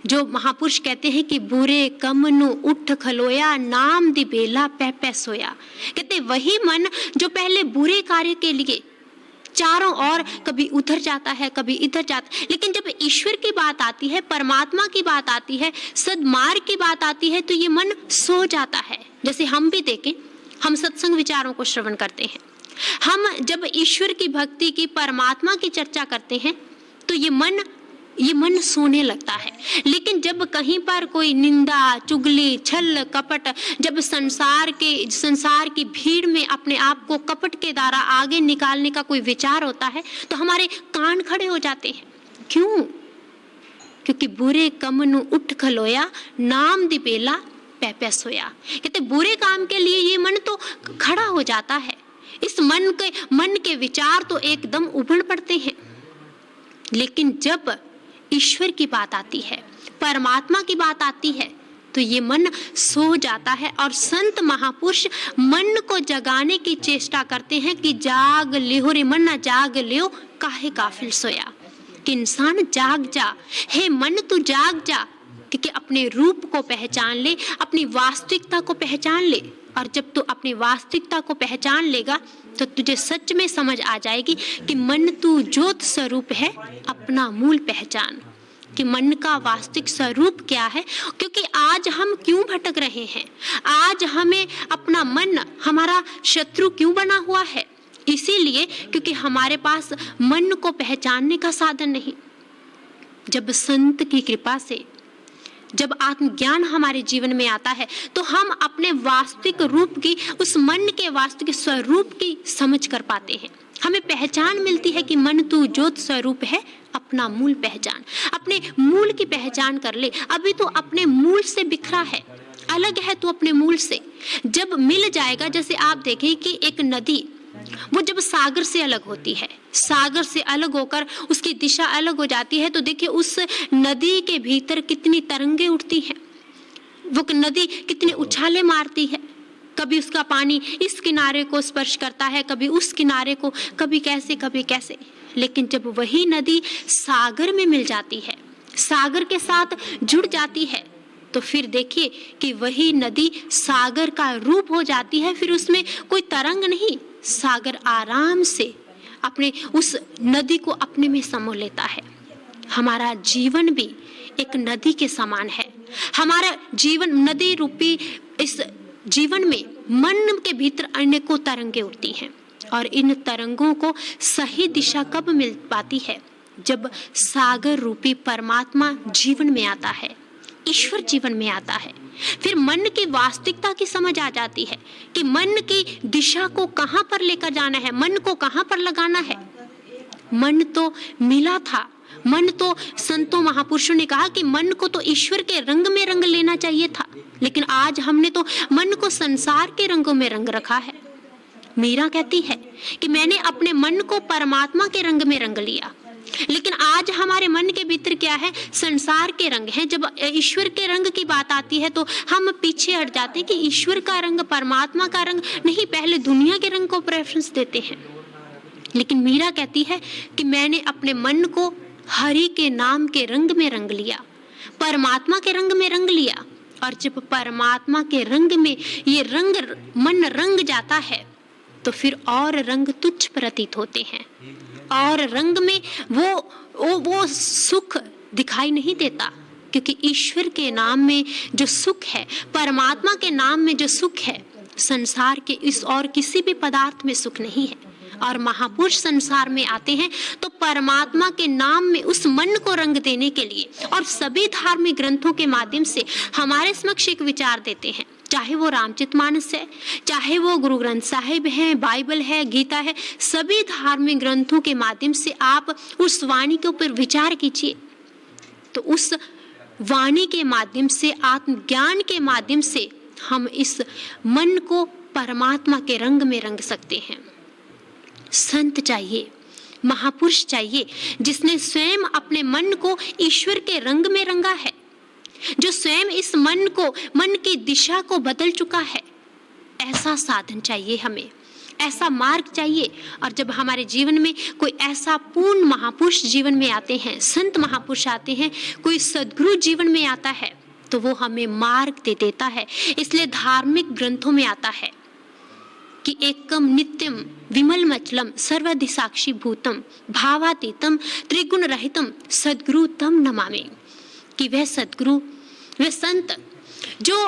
जो महापुरुष कहते हैं कि बुरे कमनु उठ खलोया, नाम दी बेला पै पै सोया। कहते वही मन जो पहले बुरे कार्य के लिए चारों ओर कभी उधर जाता है, कभी इधर जाता है, लेकिन जब ईश्वर की बात आती है, परमात्मा की बात आती है, सद्मार्ग की बात आती है, तो ये मन सो जाता है। जैसे हम भी देखें, हम सत्संग विचारों को श्रवण करते हैं, हम जब ईश्वर की भक्ति की, परमात्मा की चर्चा करते हैं तो ये मन सोने लगता है। लेकिन जब कहीं पर कोई निंदा, चुगली, छल, कपट, जब संसार की भीड़ में अपने आप को कपट के द्वारा आगे निकालने का कोई विचार होता है तो हमारे कान खड़े हो जाते हैं। क्यों? क्योंकि बुरे कमनु उठ खलोया, नाम दी बेला पै पै सोया। कहते बुरे काम के लिए ये मन तो खड़ा हो जाता है, इस मन के विचार तो एकदम उभड़ पड़ते हैं। लेकिन जब ईश्वर की बात आती है, परमात्मा की बात आती है, तो ये मन सो जाता है। और संत महापुरुष मन को जगाने की चेष्टा करते हैं कि जाग लियो रे मन, जाग लियो काहे गाफिल सोया। कि इंसान जाग जा, हे मन तू जाग जा, क्योंकि अपने रूप को पहचान ले, अपनी वास्तविकता को पहचान ले। और जब तू अपनी वास्तविकता को पहचान लेगा तो तुझे सच में समझ आ जाएगी कि मन तू ज्योत स्वरूप है, अपना मूल पहचान कि मन का वास्तविक स्वरूप क्या है। क्योंकि आज हम क्यों भटक रहे हैं, आज हमें अपना मन हमारा शत्रु क्यों बना हुआ है, इसीलिए क्योंकि हमारे पास मन को पहचानने का साधन नहीं। जब संत की कृपा से जब आत्मज्ञान हमारे जीवन में आता है तो हम अपने वास्तविक रूप की, उस मन के वास्तविक स्वरूप की समझ कर पाते हैं। हमें पहचान मिलती है कि मन तू ज्योत स्वरूप है, अपना मूल पहचान, अपने मूल की पहचान कर ले। अभी तो अपने मूल से बिखरा है, अलग है तो अपने मूल से। जब मिल जाएगा, जैसे आप देखें कि एक नदी वो जब सागर से अलग होती है, सागर से अलग होकर उसकी दिशा अलग हो जाती है, तो देखिए उस नदी के भीतर कितनी तरंगे उठती हैं, वो नदी कितने उछाले मारती है। कभी उसका पानी इस किनारे को स्पर्श करता है, कभी उस किनारे को, कभी कैसे। लेकिन जब वही नदी सागर में मिल जाती है, सागर के साथ जुड़ जाती है, तो फिर देखिए कि वही नदी सागर का रूप हो जाती है। फिर उसमें कोई तरंग नहीं, सागर आराम से अपने उस नदी को अपने में समो लेता है। हमारा जीवन भी एक नदी के समान है। हमारा जीवन नदी रूपी इस जीवन में मन के भीतर अनेकों तरंगे उठती हैं, और इन तरंगों को सही दिशा कब मिल पाती है? जब सागर रूपी परमात्मा जीवन में आता है, ईश्वर जीवन में आता है। फिर मन की वास्तविकता की समझ आ जाती है कि मन की दिशा को कहां पर लेकर जाना है, मन को कहां पर लगाना है। मन तो मिला था, मन तो संतों महापुरुषों ने कहा कि मन को तो ईश्वर के रंग में रंग लेना चाहिए था, लेकिन आज हमने तो मन को संसार के रंगों में रंग रखा है। मीरा कहती है कि मैंने अपने मन को परमात्मा के रंग में रंग लिया, लेकिन आज हमारे मन के भीतर क्या है? संसार के रंग हैं। जब ईश्वर के रंग की बात आती है तो हम पीछे हट जाते हैं कि ईश्वर का रंग, परमात्मा का रंग नहीं, पहले दुनिया के रंग को प्रेफरेंस देते हैं। लेकिन मीरा कहती है कि मैंने अपने मन को हरि के नाम के रंग में रंग लिया, परमात्मा के रंग में रंग लिया। और जब परमात्मा के रंग में ये रंग मन रंग जाता है तो फिर और रंग तुच्छ प्रतीत होते हैं, और रंग में वो सुख दिखाई नहीं देता, क्योंकि ईश्वर के नाम में जो सुख है, परमात्मा के नाम में जो सुख है, संसार के इस और किसी भी पदार्थ में सुख नहीं है। और महापुरुष संसार में आते हैं तो परमात्मा के नाम में उस मन को रंग देने के लिए, और सभी धार्मिक ग्रंथों के माध्यम से हमारे समक्ष एक विचार देते हैं, चाहे वो रामचरितमानस है, चाहे वो गुरु ग्रंथ साहिब है, बाइबल है, गीता है, सभी धार्मिक ग्रंथों के माध्यम से आप उस वाणी के ऊपर विचार कीजिए। तो उस वाणी के माध्यम से, आत्मज्ञान के माध्यम से हम इस मन को परमात्मा के रंग में रंग सकते हैं। संत चाहिए, महापुरुष चाहिए, जिसने स्वयं अपने मन को ईश्वर के रंग में रंगा है, जो स्वयं इस मन को, मन की दिशा को बदल चुका है। ऐसा साधन चाहिए हमें, ऐसा मार्ग चाहिए। और जब हमारे जीवन में कोई ऐसा पूर्ण महापुरुष जीवन में आते हैं, संत महापुरुष आते हैं, कोई सद्गुरु जीवन में आता है, तो वो हमें मार्ग दे देता है। इसलिए धार्मिक ग्रंथों में आता है कि एकम नित्यम विमलमचलम सर्वधि साक्षी भूतम भावातीतम त्रिगुण रहितम सद्गुरु तम नमामि, कि वह सद्गुरु, वह संत जो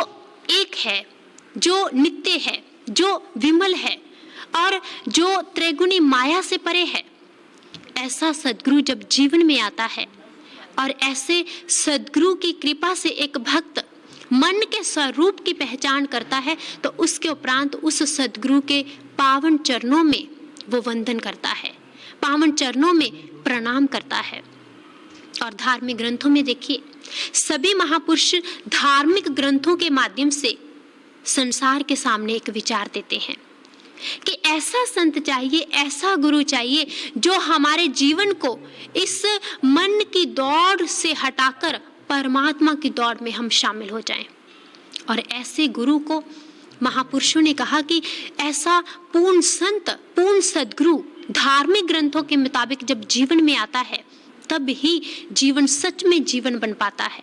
एक है, जो नित्य है, जो विमल है और जो त्रिगुणी माया से परे है, ऐसा सद्गुरु जब जीवन में आता है और ऐसे सद्गुरु की कृपा से एक भक्त मन के स्वरूप की पहचान करता है, तो उसके उपरांत उस सद्गुरु के पावन चरणों में वो वंदन करता है, पावन चरणों में प्रणाम करता है। और धार्मिक ग्रंथों में देखिए, सभी महापुरुष धार्मिक ग्रंथों के माध्यम से संसार के सामने एक विचार देते हैं कि ऐसा संत चाहिए, ऐसा गुरु चाहिए जो हमारे जीवन को इस मन की दौड़ से हटाकर परमात्मा की दौड़ में हम शामिल हो जाएं। और ऐसे गुरु को महापुरुषों ने कहा कि ऐसा पूर्ण संत, पूर्ण सद्गुरु धार्मिक ग्रंथों के मुताबिक जब जीवन में आता है, तब ही जीवन सच में जीवन बन पाता है,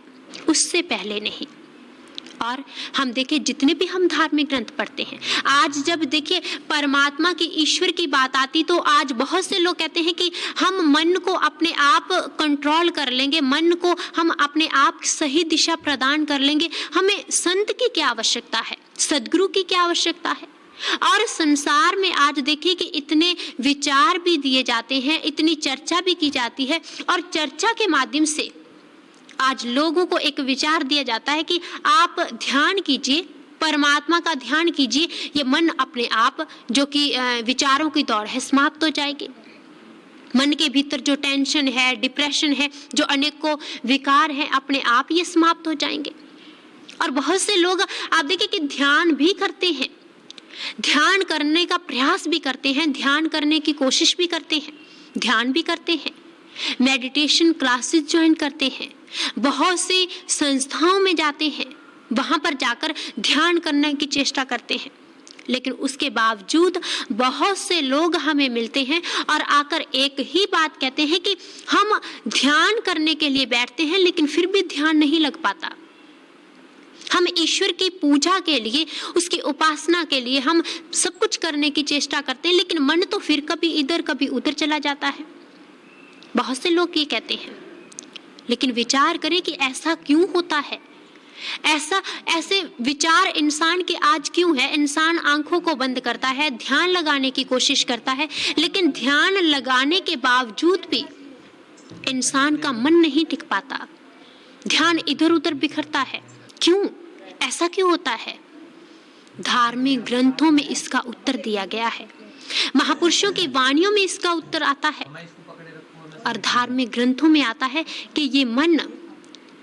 उससे पहले नहीं। और हम देखिए, जितने भी हम धार्मिक ग्रंथ पढ़ते हैं, आज जब देखिए परमात्मा की, ईश्वर की बात आती, तो आज बहुत से लोग कहते हैं कि हम मन को अपने आप कंट्रोल कर लेंगे, मन को हम अपने आप सही दिशा प्रदान कर लेंगे। हमें संत की क्या आवश्यकता है, सद्गुरु की क्या आवश्यकता है। और संसार में आज देखिए कि इतने विचार भी दिए जाते हैं, इतनी चर्चा भी की जाती है, और चर्चा के माध्यम से आज लोगों को एक विचार दिया जाता है कि आप ध्यान कीजिए, परमात्मा का ध्यान कीजिए, ये मन अपने आप, जो कि विचारों की दौड़ है, समाप्त हो जाएगी। मन के भीतर जो टेंशन है, डिप्रेशन है, जो अनेकों विकार हैं, अपने आप ये समाप्त हो जाएंगे। और बहुत से लोग आप देखिए कि ध्यान भी करते हैं, ध्यान करने का प्रयास भी करते हैं, ध्यान करने की कोशिश भी करते हैं, ध्यान भी करते हैं, मेडिटेशन क्लासेस ज्वाइन करते हैं, बहुत सी संस्थाओं में जाते हैं, वहां पर जाकर ध्यान करने की चेष्टा करते हैं। लेकिन उसके बावजूद बहुत से लोग हमें मिलते हैं और आकर एक ही बात कहते हैं कि हम ध्यान करने के लिए बैठते हैं, लेकिन फिर भी ध्यान नहीं लग पाता। हम ईश्वर की पूजा के लिए, उसकी उपासना के लिए हम सब कुछ करने की चेष्टा करते हैं, लेकिन मन तो फिर कभी इधर कभी उधर चला जाता है। बहुत से लोग ये कहते हैं, लेकिन विचार करें कि ऐसा क्यों होता है। ऐसे विचार इंसान के आज क्यों है। इंसान आंखों को बंद करता है, ध्यान लगाने की कोशिश करता है, लेकिन ध्यान लगाने के बावजूद भी इंसान का मन नहीं टिक पाता, ध्यान इधर उधर बिखरता है। क्यों? ऐसा क्यों होता है? धार्मिक ग्रंथों में इसका उत्तर दिया गया है, महापुरुषों की वाणियों में इसका उत्तर आता है और धार्मिक ग्रंथों में आता है कि ये मन,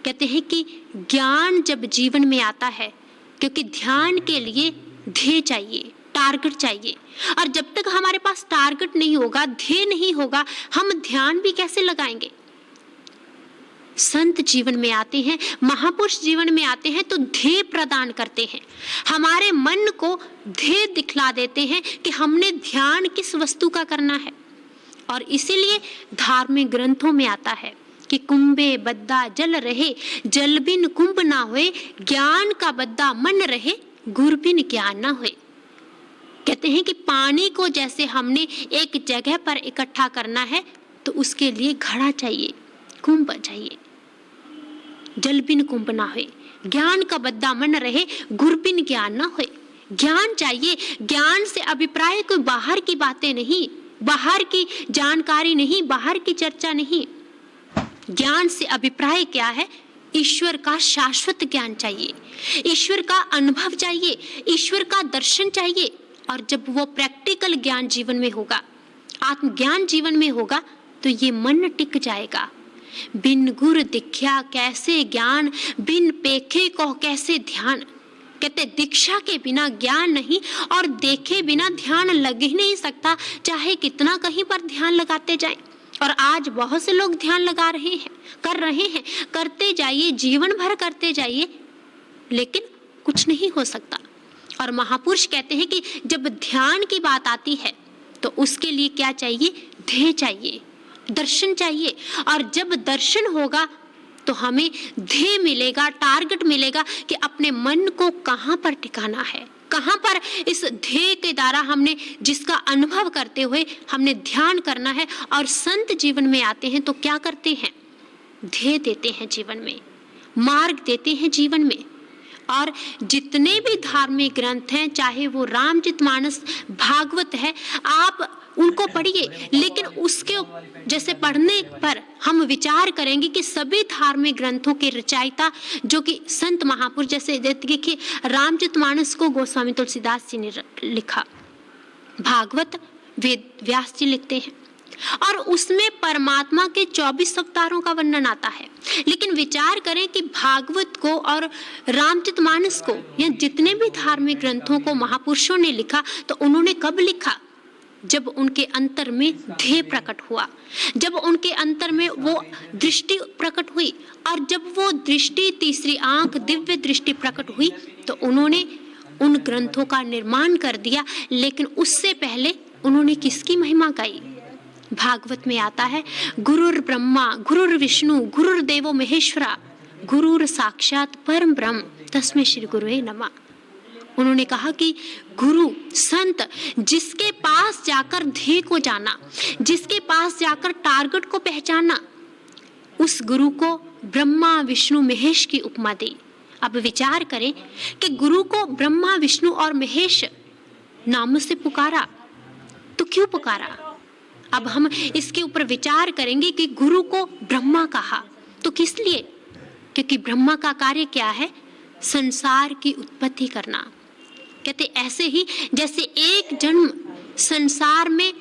कहते हैं कि ज्ञान जब जीवन में आता है, क्योंकि ध्यान के लिए ध्येय चाहिए, टारगेट चाहिए, और जब तक हमारे पास टारगेट नहीं होगा, ध्येय नहीं होगा, हम ध्यान भी कैसे लगाएंगे। संत जीवन में आते हैं, महापुरुष जीवन में आते हैं तो ध्येय प्रदान करते हैं, हमारे मन को ध्येय दिखला देते हैं कि हमने ध्यान किस वस्तु का करना है। और इसीलिए धार्मिक ग्रंथों में आता है कि कुंभे बद्दा जल रहे, जल बिन कुंभ ना होए, ज्ञान का बद्दा मन रहे, गुर बिन ज्ञान ना होए। कहते हैं कि पानी को जैसे हमने एक जगह पर इकट्ठा करना है तो उसके लिए घड़ा चाहिए, कुंभ चाहिए। जल बिन कुंभ ना होए, ज्ञान का बद्दा मन रहे, गुर बिन ज्ञान ना होए। ज्ञान चाहिए, ज्ञान से अभिप्राय कोई बाहर की बातें नहीं, बाहर की जानकारी नहीं, बाहर की चर्चा नहीं। ज्ञान से अभिप्राय क्या है? ईश्वर का शाश्वत ज्ञान चाहिए, ईश्वर का अनुभव चाहिए, ईश्वर का दर्शन चाहिए। और जब वो प्रैक्टिकल ज्ञान जीवन में होगा, आत्मज्ञान जीवन में होगा, तो ये मन टिक जाएगा। बिन गुर दिख्या कैसे ज्ञान, बिन पेखे को कैसे ध्यान। कहते दीक्षा के बिना ज्ञान नहीं और देखे बिना ध्यान लग ही नहीं सकता, चाहे कितना कहीं पर ध्यान लगाते जाएं। और आज बहुत से लोग ध्यान लगा रहे हैं, कर रहे हैं, करते जाइए, जीवन भर करते जाइए, लेकिन कुछ नहीं हो सकता। और महापुरुष कहते हैं कि जब ध्यान की बात आती है तो उसके लिए क्या चाहिए? ध्येय चाहिए, दर्शन चाहिए। और जब दर्शन होगा तो हमें ध्येय मिलेगा, टारगेट मिलेगा कि अपने मन को कहाँ पर टिकाना है, कहाँ पर इस ध्येय के द्वारा हमने जिसका अनुभव करते हुए हमने ध्यान करना है। और संत जीवन में आते हैं तो क्या करते हैं? ध्येय देते हैं जीवन में, मार्ग देते हैं जीवन में। और जितने भी धार्मिक ग्रंथ हैं, चाहे वो रामचरितमानस, भागवत है, आप उनको पढ़िए, लेकिन उसके जैसे पढ़ने पर हम विचार करेंगे कि सभी धार्मिक ग्रंथों के रचयिता जो कि संत महापुरुष, जैसे देखिए रामचरितमानस को गोस्वामी तुलसीदास जी ने लिखा, भागवत वेद व्यास जी लिखते हैं, और उसमें परमात्मा के 24 अवतारों का वर्णन आता है। लेकिन विचार करें कि भागवत को और रामचरितमानस को या जितने भी धार्मिक ग्रंथों को महापुरुषों ने लिखा, तो उन्होंने कब लिखा? जब उनके अंतर में ध्येय प्रकट हुआ, जब उनके अंतर में वो दृष्टि प्रकट हुई, और जब वो दृष्टि, तीसरी आंख, दिव्य दृष्टि प्रकट हुई, तो उन्होंने उन ग्रंथों का निर्माण कर दिया। लेकिन उससे पहले उन्होंने किसकी महिमा गाई? भागवत में आता है, गुरुर ब्रह्मा गुरुर विष्णु गुरुर्देवो महेश्वरा गुरुर साक्षात परम ब्रह्म तस्मै श्री गुरुवे नमः। उन्होंने कहा कि गुरु, संत, जिसके पास जाकर ध्येय को जाना, जिसके पास जाकर टारगेट को पहचाना, उस गुरु को ब्रह्मा विष्णु महेश की उपमा दी। अब विचार करें कि गुरु को ब्रह्मा विष्णु और महेश नामों से पुकारा, तो क्यों पुकारा? अब हम इसके ऊपर विचार करेंगे कि गुरु को ब्रह्मा कहा तो किस लिए? क्योंकि ब्रह्मा का कार्य क्या है? संसार की उत्पत्ति करना। कहते ऐसे ही जैसे एक जन्म संसार में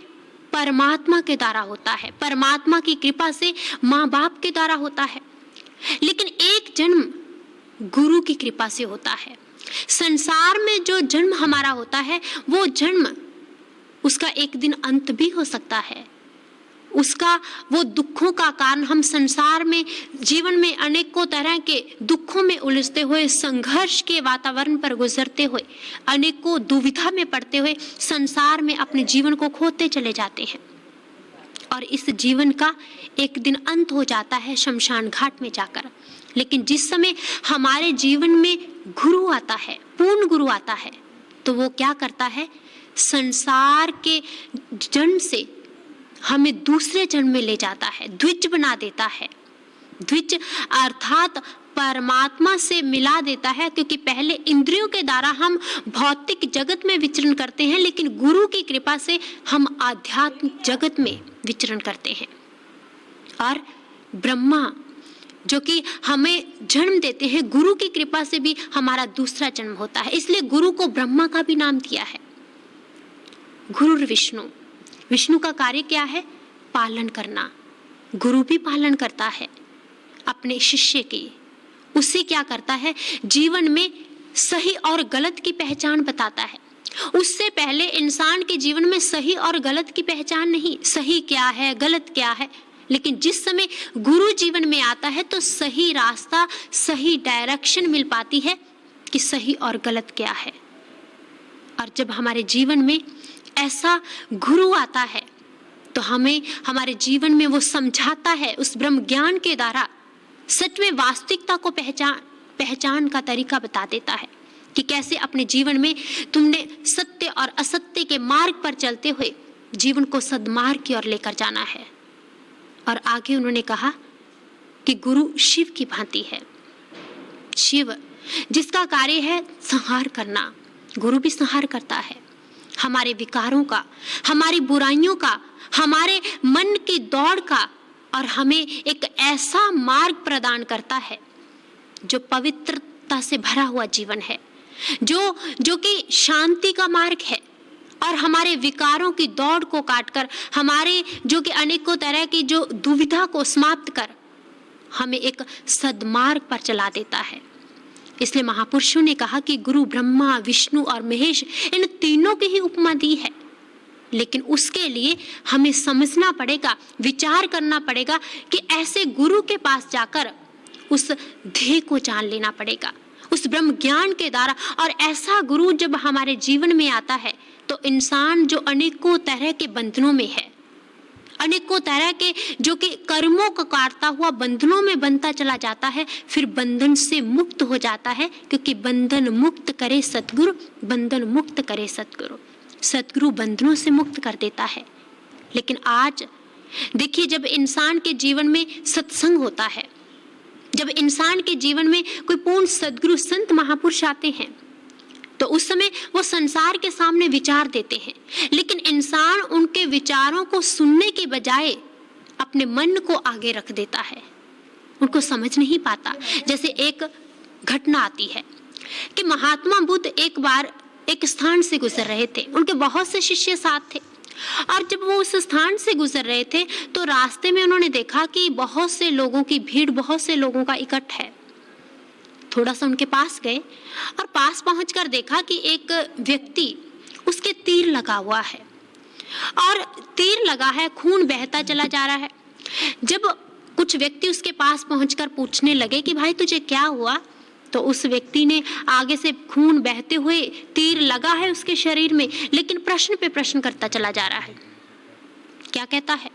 परमात्मा के द्वारा होता है, परमात्मा की कृपा से माँ बाप के द्वारा होता है, लेकिन एक जन्म गुरु की कृपा से होता है। संसार में जो जन्म हमारा होता है, वो जन्म उसका एक दिन अंत भी हो सकता है, उसका वो दुखों का कारण, हम संसार में जीवन में अनेकों तरह के दुखों में उलझते हुए, संघर्ष के वातावरण पर गुजरते हुए, अनेकों दुविधा में पड़ते हुए संसार में अपने जीवन को खोते चले जाते हैं। और इस जीवन का एक दिन अंत हो जाता है शमशान घाट में जाकर। लेकिन जिस समय हमारे जीवन में गुरु आता है, पूर्ण गुरु आता है, तो वो क्या करता है, संसार के जन्म से हमें दूसरे जन्म में ले जाता है, द्विज बना देता है। द्विज अर्थात परमात्मा से मिला देता है, क्योंकि पहले इंद्रियों के द्वारा हम भौतिक जगत में विचरण करते हैं, लेकिन गुरु की कृपा से हम आध्यात्मिक जगत में विचरण करते हैं। और ब्रह्मा जो कि हमें जन्म देते हैं, गुरु की कृपा से भी हमारा दूसरा जन्म होता है। इसलिए गुरु को ब्रह्मा का भी नाम दिया है। गुरु विष्णु, विष्णु का कार्य क्या है, पालन करना। गुरु भी पालन करता है अपने शिष्य की। उससे क्या करता है, जीवन में सही और गलत की पहचान बताता है। उससे पहले इंसान के जीवन में सही और गलत की पहचान नहीं, सही क्या है गलत क्या है। लेकिन जिस समय गुरु जीवन में आता है तो सही रास्ता, सही डायरेक्शन मिल पाती है कि सही और गलत क्या है। और जब हमारे जीवन में ऐसा गुरु आता है तो हमें हमारे जीवन में वो समझाता है, उस ब्रह्म ज्ञान के द्वारा सच में वास्तविकता को पहचान का तरीका बता देता है कि कैसे अपने जीवन में तुमने सत्य और असत्य के मार्ग पर चलते हुए जीवन को सद्मार्ग की ओर लेकर जाना है। और आगे उन्होंने कहा कि गुरु शिव की भांति है। शिव जिसका कार्य है संहार करना, गुरु भी संहार करता है हमारे विकारों का, हमारी बुराइयों का, हमारे मन की दौड़ का, और हमें एक ऐसा मार्ग प्रदान करता है जो पवित्रता से भरा हुआ जीवन है, जो कि शांति का मार्ग है। और हमारे विकारों की दौड़ को काटकर, हमारे जो कि अनेकों तरह की जो दुविधा को समाप्त कर हमें एक सद्मार्ग पर चला देता है। इसलिए महापुरुषों ने कहा कि गुरु ब्रह्मा, विष्णु और महेश, इन तीनों की ही उपमा दी है। लेकिन उसके लिए हमें समझना पड़ेगा, विचार करना पड़ेगा कि ऐसे गुरु के पास जाकर उस ध्येय को जान लेना पड़ेगा, उस ब्रह्म ज्ञान के द्वारा। और ऐसा गुरु जब हमारे जीवन में आता है तो इंसान जो अनेकों तरह के बंधनों में है, अनेकों तरह के जो कि कर्मों को काटता हुआ बंधनों में बनता चला जाता है, फिर बंधन से मुक्त हो जाता है। क्योंकि बंधन मुक्त करे सतगुरु, बंधन मुक्त करे सतगुरु। सतगुरु बंधनों से मुक्त कर देता है। लेकिन आज देखिए, जब इंसान के जीवन में सत्संग होता है, जब इंसान के जीवन में कोई पूर्ण सदगुरु संत महापुरुष आते हैं, तो उस समय वो संसार के सामने विचार देते हैं। लेकिन इंसान उनके विचारों को सुनने के बजाय अपने मन को आगे रख देता है, उनको समझ नहीं पाता। जैसे एक घटना आती है कि महात्मा बुद्ध एक बार एक स्थान से गुजर रहे थे, उनके बहुत से शिष्य साथ थे। और जब वो उस स्थान से गुजर रहे थे तो रास्ते में उन्होंने देखा कि बहुत से लोगों की भीड़, बहुत से लोगों का इकट्ठ है। थोड़ा सा उनके पास गए और पास पहुंचकर देखा कि एक व्यक्ति, उसके तीर लगा हुआ है और तीर लगा है, खून बहता चला जा रहा है। जब कुछ व्यक्ति उसके पास पहुंचकर पूछने लगे कि भाई तुझे क्या हुआ, तो उस व्यक्ति ने आगे से खून बहते हुए, तीर लगा है उसके शरीर में, लेकिन प्रश्न पे प्रश्न करता चला जा रहा है। क्या कहता है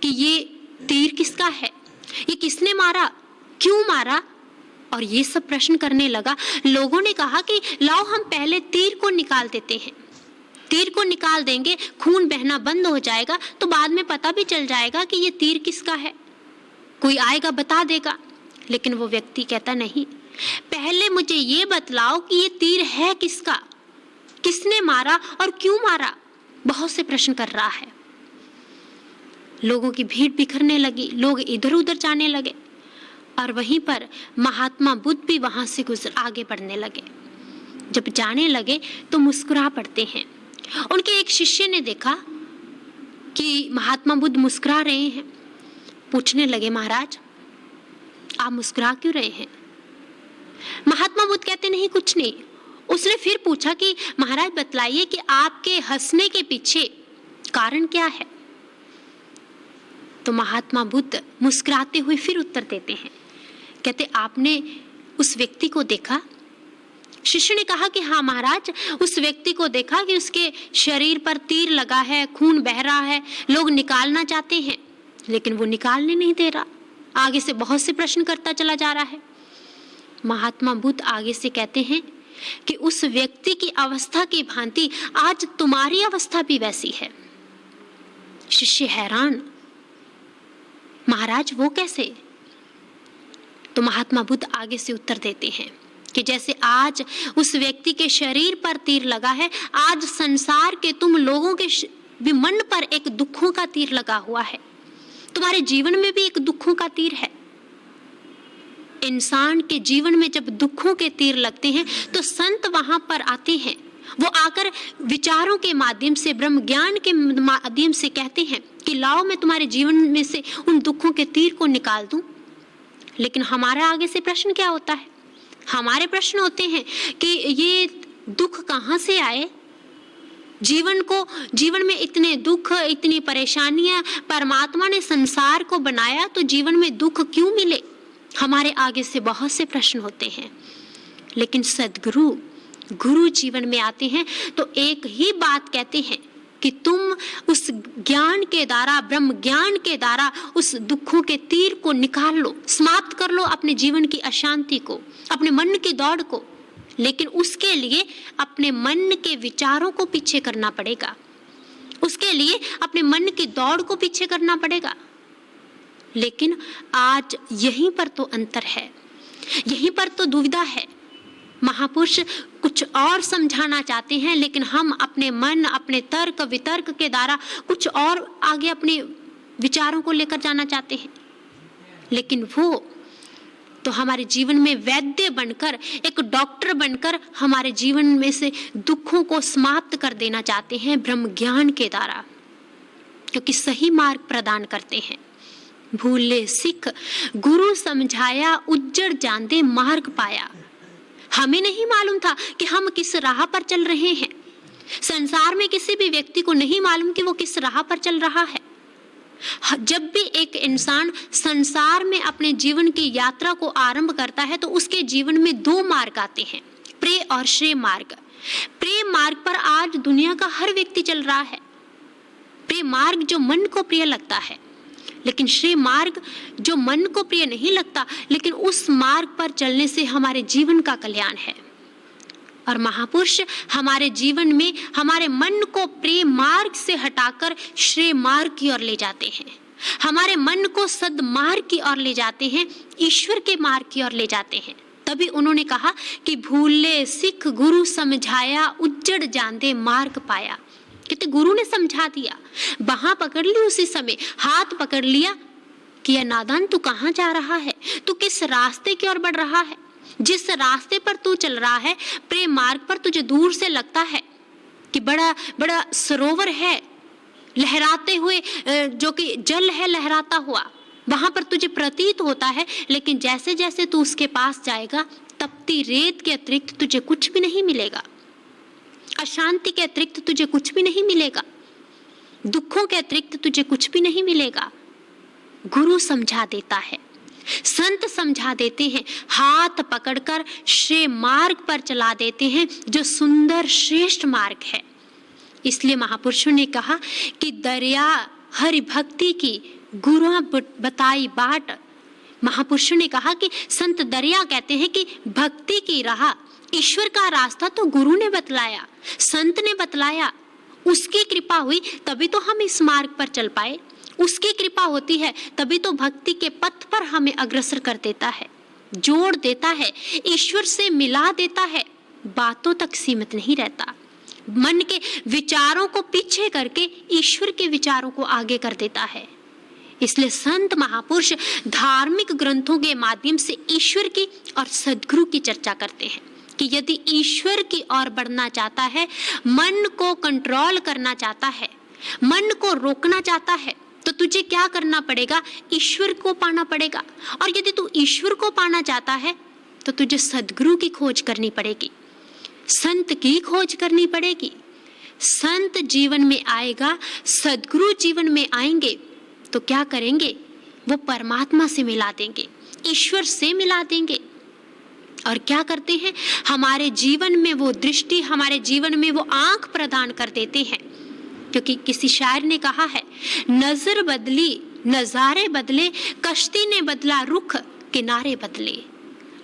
कि ये तीर किसका है, ये किसने मारा, क्यों मारा, और ये सब प्रश्न करने लगा। लोगों ने कहा कि लाओ हम पहले तीर को निकाल देते हैं, तीर को निकाल देंगे, खून बहना बंद हो जाएगा, तो बाद में पता भी चल जाएगा कि ये तीर किसका है, कोई आएगा बता देगा। लेकिन वो व्यक्ति कहता नहीं, पहले मुझे ये बतलाओ कि ये तीर है किसका, किसने मारा और क्यों मारा। बहुत से प्रश्न कर रहा है। लोगों की भीड़ बिखरने लगी, लोग इधर उधर जाने लगे और वहीं पर महात्मा बुद्ध भी वहां से आगे बढ़ने लगे। जब जाने लगे तो मुस्कुरा पड़ते हैं। उनके एक शिष्य ने देखा कि महात्मा बुद्ध मुस्कुरा रहे हैं, पूछने लगे महाराज आप मुस्कुरा क्यों रहे हैं। महात्मा बुद्ध कहते नहीं कुछ नहीं। उसने फिर पूछा कि महाराज बतलाइए कि आपके हंसने के पीछे कारण क्या है। तो महात्मा बुद्ध मुस्कुराते हुए फिर उत्तर देते हैं। कहते, आपने उस व्यक्ति को देखा? शिष्य ने कहा कि हाँ महाराज, उस व्यक्ति को देखा कि उसके शरीर पर तीर लगा है, खून बह रहा है, लोग निकालना चाहते हैं लेकिन वो निकालने नहीं दे रहा, आगे से बहुत से प्रश्न करता चला जा रहा है। महात्मा बुद्ध आगे से कहते हैं कि उस व्यक्ति की अवस्था की भांति आज तुम्हारी अवस्था भी वैसी है। शिष्य हैरान, महाराज वो कैसे? तो महात्मा बुद्ध आगे से उत्तर देते हैं कि जैसे आज उस व्यक्ति के शरीर पर तीर लगा है, आज संसार के तुम लोगों के भी मन पर एक दुखों का तीर लगा हुआ है। तुम्हारे जीवन में भी एक दुखों का तीर है। इंसान के जीवन में जब दुखों के तीर लगते हैं तो संत वहां पर आते हैं। वो आकर विचारों के माध्यम से, ब्रह्म ज्ञान के माध्यम से कहते हैं कि लाओ मैं तुम्हारे जीवन में से उन दुखों के तीर को निकाल दूं। लेकिन हमारा आगे से प्रश्न क्या होता है? हमारे प्रश्न होते हैं कि ये दुख कहाँ से आए? जीवन में इतने दुख, इतनी परेशानियां, परमात्मा ने संसार को बनाया तो जीवन में दुख क्यों मिले? हमारे आगे से बहुत से प्रश्न होते हैं। लेकिन सद्गुरु, गुरु जीवन में आते हैं तो एक ही बात कहते हैं कि तुम उस ज्ञान के द्वारा, ब्रह्म ज्ञान के द्वारा उस दुखों के तीर को निकाल लो, समाप्त कर लो अपने जीवन की अशांति को, अपने मन की दौड़ को। लेकिन उसके लिए अपने मन के विचारों को पीछे करना पड़ेगा, उसके लिए अपने मन की दौड़ को पीछे करना पड़ेगा। लेकिन आज यहीं पर तो अंतर है, यहीं पर तो दुविधा है। महापुरुष कुछ और समझाना चाहते हैं लेकिन हम अपने मन, अपने तर्क वितर्क के द्वारा कुछ और आगे अपने विचारों को लेकर जाना चाहते हैं। लेकिन वो तो हमारे जीवन में वैद्य बनकर, एक डॉक्टर बनकर हमारे जीवन में से दुखों को समाप्त कर देना चाहते हैं ब्रह्म ज्ञान के द्वारा, क्योंकि सही मार्ग प्रदान करते हैं। भूले सिख गुरु समझाया, उज्जड़ जांदे मार्ग पाया। हमें नहीं मालूम था कि हम किस राह पर चल रहे हैं। संसार में किसी भी व्यक्ति को नहीं मालूम कि वो किस राह पर चल रहा है। जब भी एक इंसान संसार में अपने जीवन की यात्रा को आरंभ करता है तो उसके जीवन में दो मार्ग आते हैं, प्रेय और श्रेय मार्ग। प्रेय मार्ग पर आज दुनिया का हर व्यक्ति चल रहा है। प्रेय मार्ग जो मन को प्रिय लगता है, लेकिन श्रेय मार्ग जो मन को प्रिय नहीं लगता, लेकिन उस मार्ग पर चलने से हमारे जीवन का कल्याण है। और महापुरुष हमारे जीवन में हमारे मन को प्रेय मार्ग से हटाकर श्रेय मार्ग की ओर ले जाते हैं, हमारे मन को सद्मार्ग की ओर ले जाते हैं, ईश्वर के मार्ग की ओर ले जाते हैं। तभी उन्होंने कहा कि भूले सिख गुरु समझाया, उज्जड़ जांदे मार्ग पाया। कहते गुरु ने समझा दिया, बाहां पकड़ ली, उसी समय हाथ पकड़ लिया कि यह नादान तू कहाँ जा रहा है, तू किस रास्ते की ओर बढ़ रहा है। जिस रास्ते पर तू चल रहा है, प्रेम मार्ग पर तुझे दूर से लगता है कि बड़ा बड़ा सरोवर है लहराते हुए, जो कि जल है लहराता हुआ, वहां पर तुझे प्रतीत होता है। लेकिन जैसे जैसे तू उसके पास जाएगा, तपती रेत के अतिरिक्त तुझे कुछ भी नहीं मिलेगा, अशांति के अतिरिक्त तुझे कुछ भी नहीं मिलेगा, दुखों के अतिरिक्त तुझे कुछ भी नहीं मिलेगा। गुरु समझा देता है, संत समझा देते हैं, हाथ पकड़कर श्रेय मार्ग पर चला देते हैं, जो सुंदर श्रेष्ठ मार्ग है। इसलिए महापुरुषों ने कहा कि दरिया हरि भक्ति की, गुरु बताई बाट। महापुरुषों ने कहा कि संत दरिया कहते हैं कि भक्ति की राह, ईश्वर का रास्ता तो गुरु ने बतलाया, संत ने बतलाया, उसकी कृपा हुई तभी तो हम इस मार्ग पर चल पाए। उसकी कृपा होती है तभी तो भक्ति के पथ पर हमें अग्रसर कर देता है, जोड़ देता है, ईश्वर से मिला देता है, बातों तक सीमित नहीं रहता, मन के विचारों को पीछे करके ईश्वर के विचारों को आगे कर देता है। इसलिए संत महापुरुष धार्मिक ग्रंथों के माध्यम से ईश्वर की और सद्गुरु की चर्चा करते हैं कि यदि ईश्वर की ओर बढ़ना चाहता है, मन को कंट्रोल करना चाहता है, मन को रोकना चाहता है, तो तुझे क्या करना पड़ेगा? ईश्वर को पाना पड़ेगा। और यदि तू ईश्वर को पाना चाहता है तो तुझे सद्गुरु की खोज करनी पड़ेगी, संत की खोज करनी पड़ेगी। संत जीवन में आएगा, सद्गुरु जीवन में आएंगे तो क्या करेंगे, वो परमात्मा से मिला देंगे, ईश्वर से मिला देंगे। और क्या करते हैं, हमारे जीवन में वो दृष्टि, हमारे जीवन में वो आंख प्रदान कर देते हैं। क्योंकि किसी शायर ने कहा है, नजर बदली नजारे बदले, कश्ती ने बदला रुख किनारे बदले।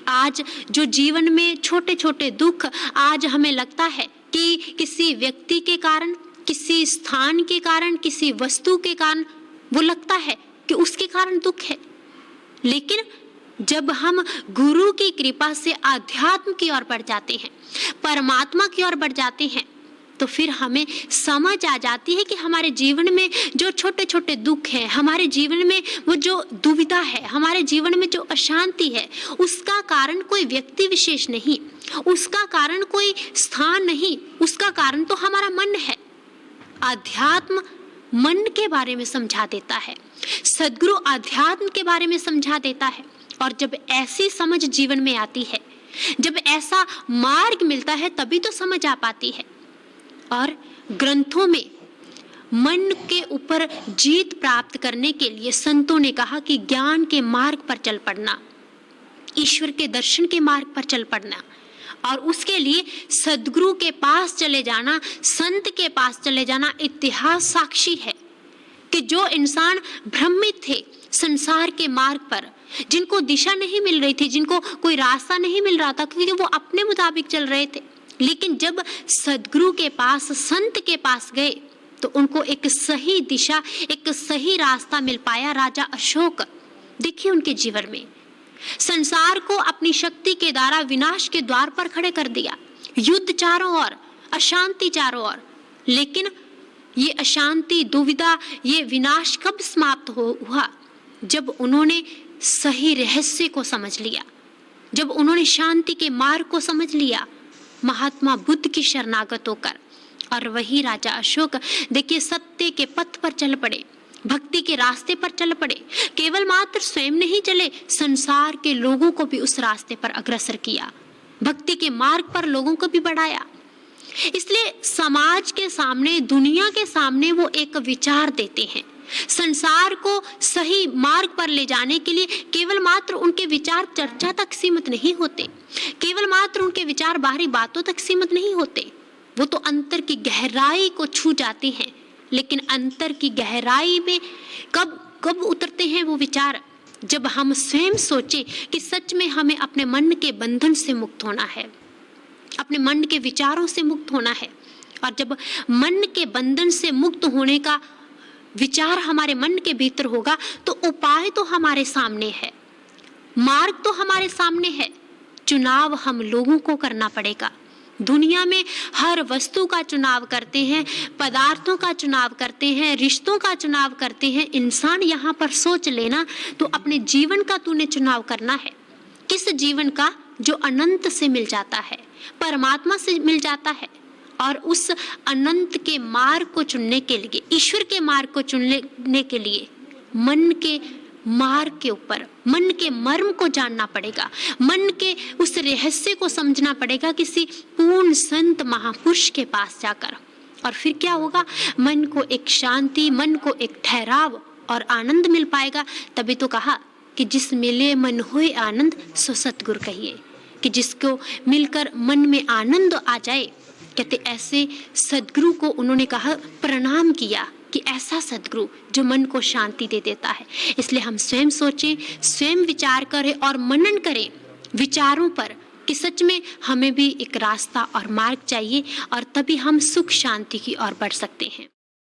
आज जो जीवन में छोटे छोटे दुख, आज हमें लगता है कि किसी व्यक्ति के कारण, किसी स्थान के कारण, किसी वस्तु के कारण, वो लगता है कि उसके कारण दुख है। लेकिन जब हम गुरु की कृपा से आध्यात्म की ओर बढ़ जाते हैं, परमात्मा की ओर बढ़ जाते हैं, तो फिर हमें समझ आ जाती है कि हमारे जीवन में जो छोटे छोटे दुख है, हमारे जीवन में वो जो दुविधा है, हमारे जीवन में जो अशांति है, उसका कारण कोई व्यक्ति विशेष नहीं, उसका कारण कोई स्थान नहीं, उसका कारण तो हमारा मन है। आध्यात्म मन के बारे में समझा देता है, सद्गुरु आध्यात्म के बारे में समझा देता है। और जब ऐसी समझ जीवन में आती है, जब ऐसा मार्ग मिलता है, तभी तो समझ आ पाती है। और ग्रंथों में मन के ऊपर जीत प्राप्त करने के लिए संतों ने कहा कि ज्ञान के मार्ग पर चल पड़ना, ईश्वर के दर्शन के मार्ग पर चल पड़ना, और उसके लिए सद्गुरु के पास चले जाना, संत के पास चले जाना। इतिहास साक्षी है कि जो इंसान भ्रमित थे संसार के मार्ग पर, जिनको दिशा नहीं मिल रही थी, जिनको कोई रास्ता नहीं मिल रहा था, क्योंकि वो अपने मुताबिक चल रहे थे, लेकिन जब सद्गुरु के पास, संत के पास गए, तो उनको एक सही दिशा, एक सही रास्ता मिल पाया। राजा अशोक, देखिए उनके जीवन में संसार को अपनी शक्ति के द्वारा विनाश के द्वार पर खड़े कर दिया, युद्ध चारों ओर, अशांति चारों ओर। लेकिन ये अशांति, दुविधा, ये विनाश कब समाप्त हुआ? जब उन्होंने सही रहस्य को समझ लिया, जब उन्होंने शांति के मार्ग को समझ लिया, महात्मा बुद्ध की शरणागत होकर। और वही राजा अशोक, देखिए, सत्य के पथ पर चल पड़े, भक्ति के रास्ते पर चल पड़े। केवल मात्र स्वयं नहीं चले, संसार के लोगों को भी उस रास्ते पर अग्रसर किया, भक्ति के मार्ग पर लोगों को भी बढ़ाया। इसलिए समाज के सामने, दुनिया के सामने वो एक विचार देते हैं। संसार को सही मार्ग पर ले जाने के लिए केवल मात्र उनके विचार चर्चा तक सीमित नहीं होते, केवल मात्र उनके विचार बाहरी बातों तक सीमित नहीं होते, वो तो अंतर की गहराई को छू जाते हैं। लेकिन अंतर की गहराई में कब उतरते हैं वो विचार? जब हम स्वयं सोचें कि सच में हमें अपने मन के बंधन से मुक्त होना है, अपने मन के विचारों से मुक्त होना है। और जब मन के बंधन से मुक्त होने का विचार हमारे मन के भीतर होगा, तो उपाय तो हमारे सामने है, मार्ग तो हमारे सामने है। चुनाव हम लोगों को करना पड़ेगा। दुनिया में हर वस्तु का चुनाव करते हैं, पदार्थों का चुनाव करते हैं, रिश्तों का चुनाव करते हैं। इंसान यहाँ पर सोच लेना, तो अपने जीवन का तूने चुनाव करना है। किस जीवन का? जो अनंत से मिल जाता है, परमात्मा से मिल जाता है। और उस अनंत के मार्ग को चुनने के लिए, ईश्वर के मार्ग को चुनने के लिए मन के मार्ग के ऊपर, मन के मर्म को जानना पड़ेगा, मन के उस रहस्य को समझना पड़ेगा, किसी पूर्ण संत महापुरुष के पास जाकर। और फिर क्या होगा? मन को एक शांति, मन को एक ठहराव और आनंद मिल पाएगा। तभी तो कहा कि जिस मिले मन होए आनंद, सो सतगुरु कहिए, कि जिसको मिलकर मन में आनंद आ जाए, कहते ऐसे सद्गुरु को उन्होंने कहा, प्रणाम किया कि ऐसा सद्गुरु जो मन को शांति दे देता है। इसलिए हम स्वयं सोचें, स्वयं विचार करें और मनन करें विचारों पर कि सच में हमें भी एक रास्ता और मार्ग चाहिए, और तभी हम सुख शांति की ओर बढ़ सकते हैं।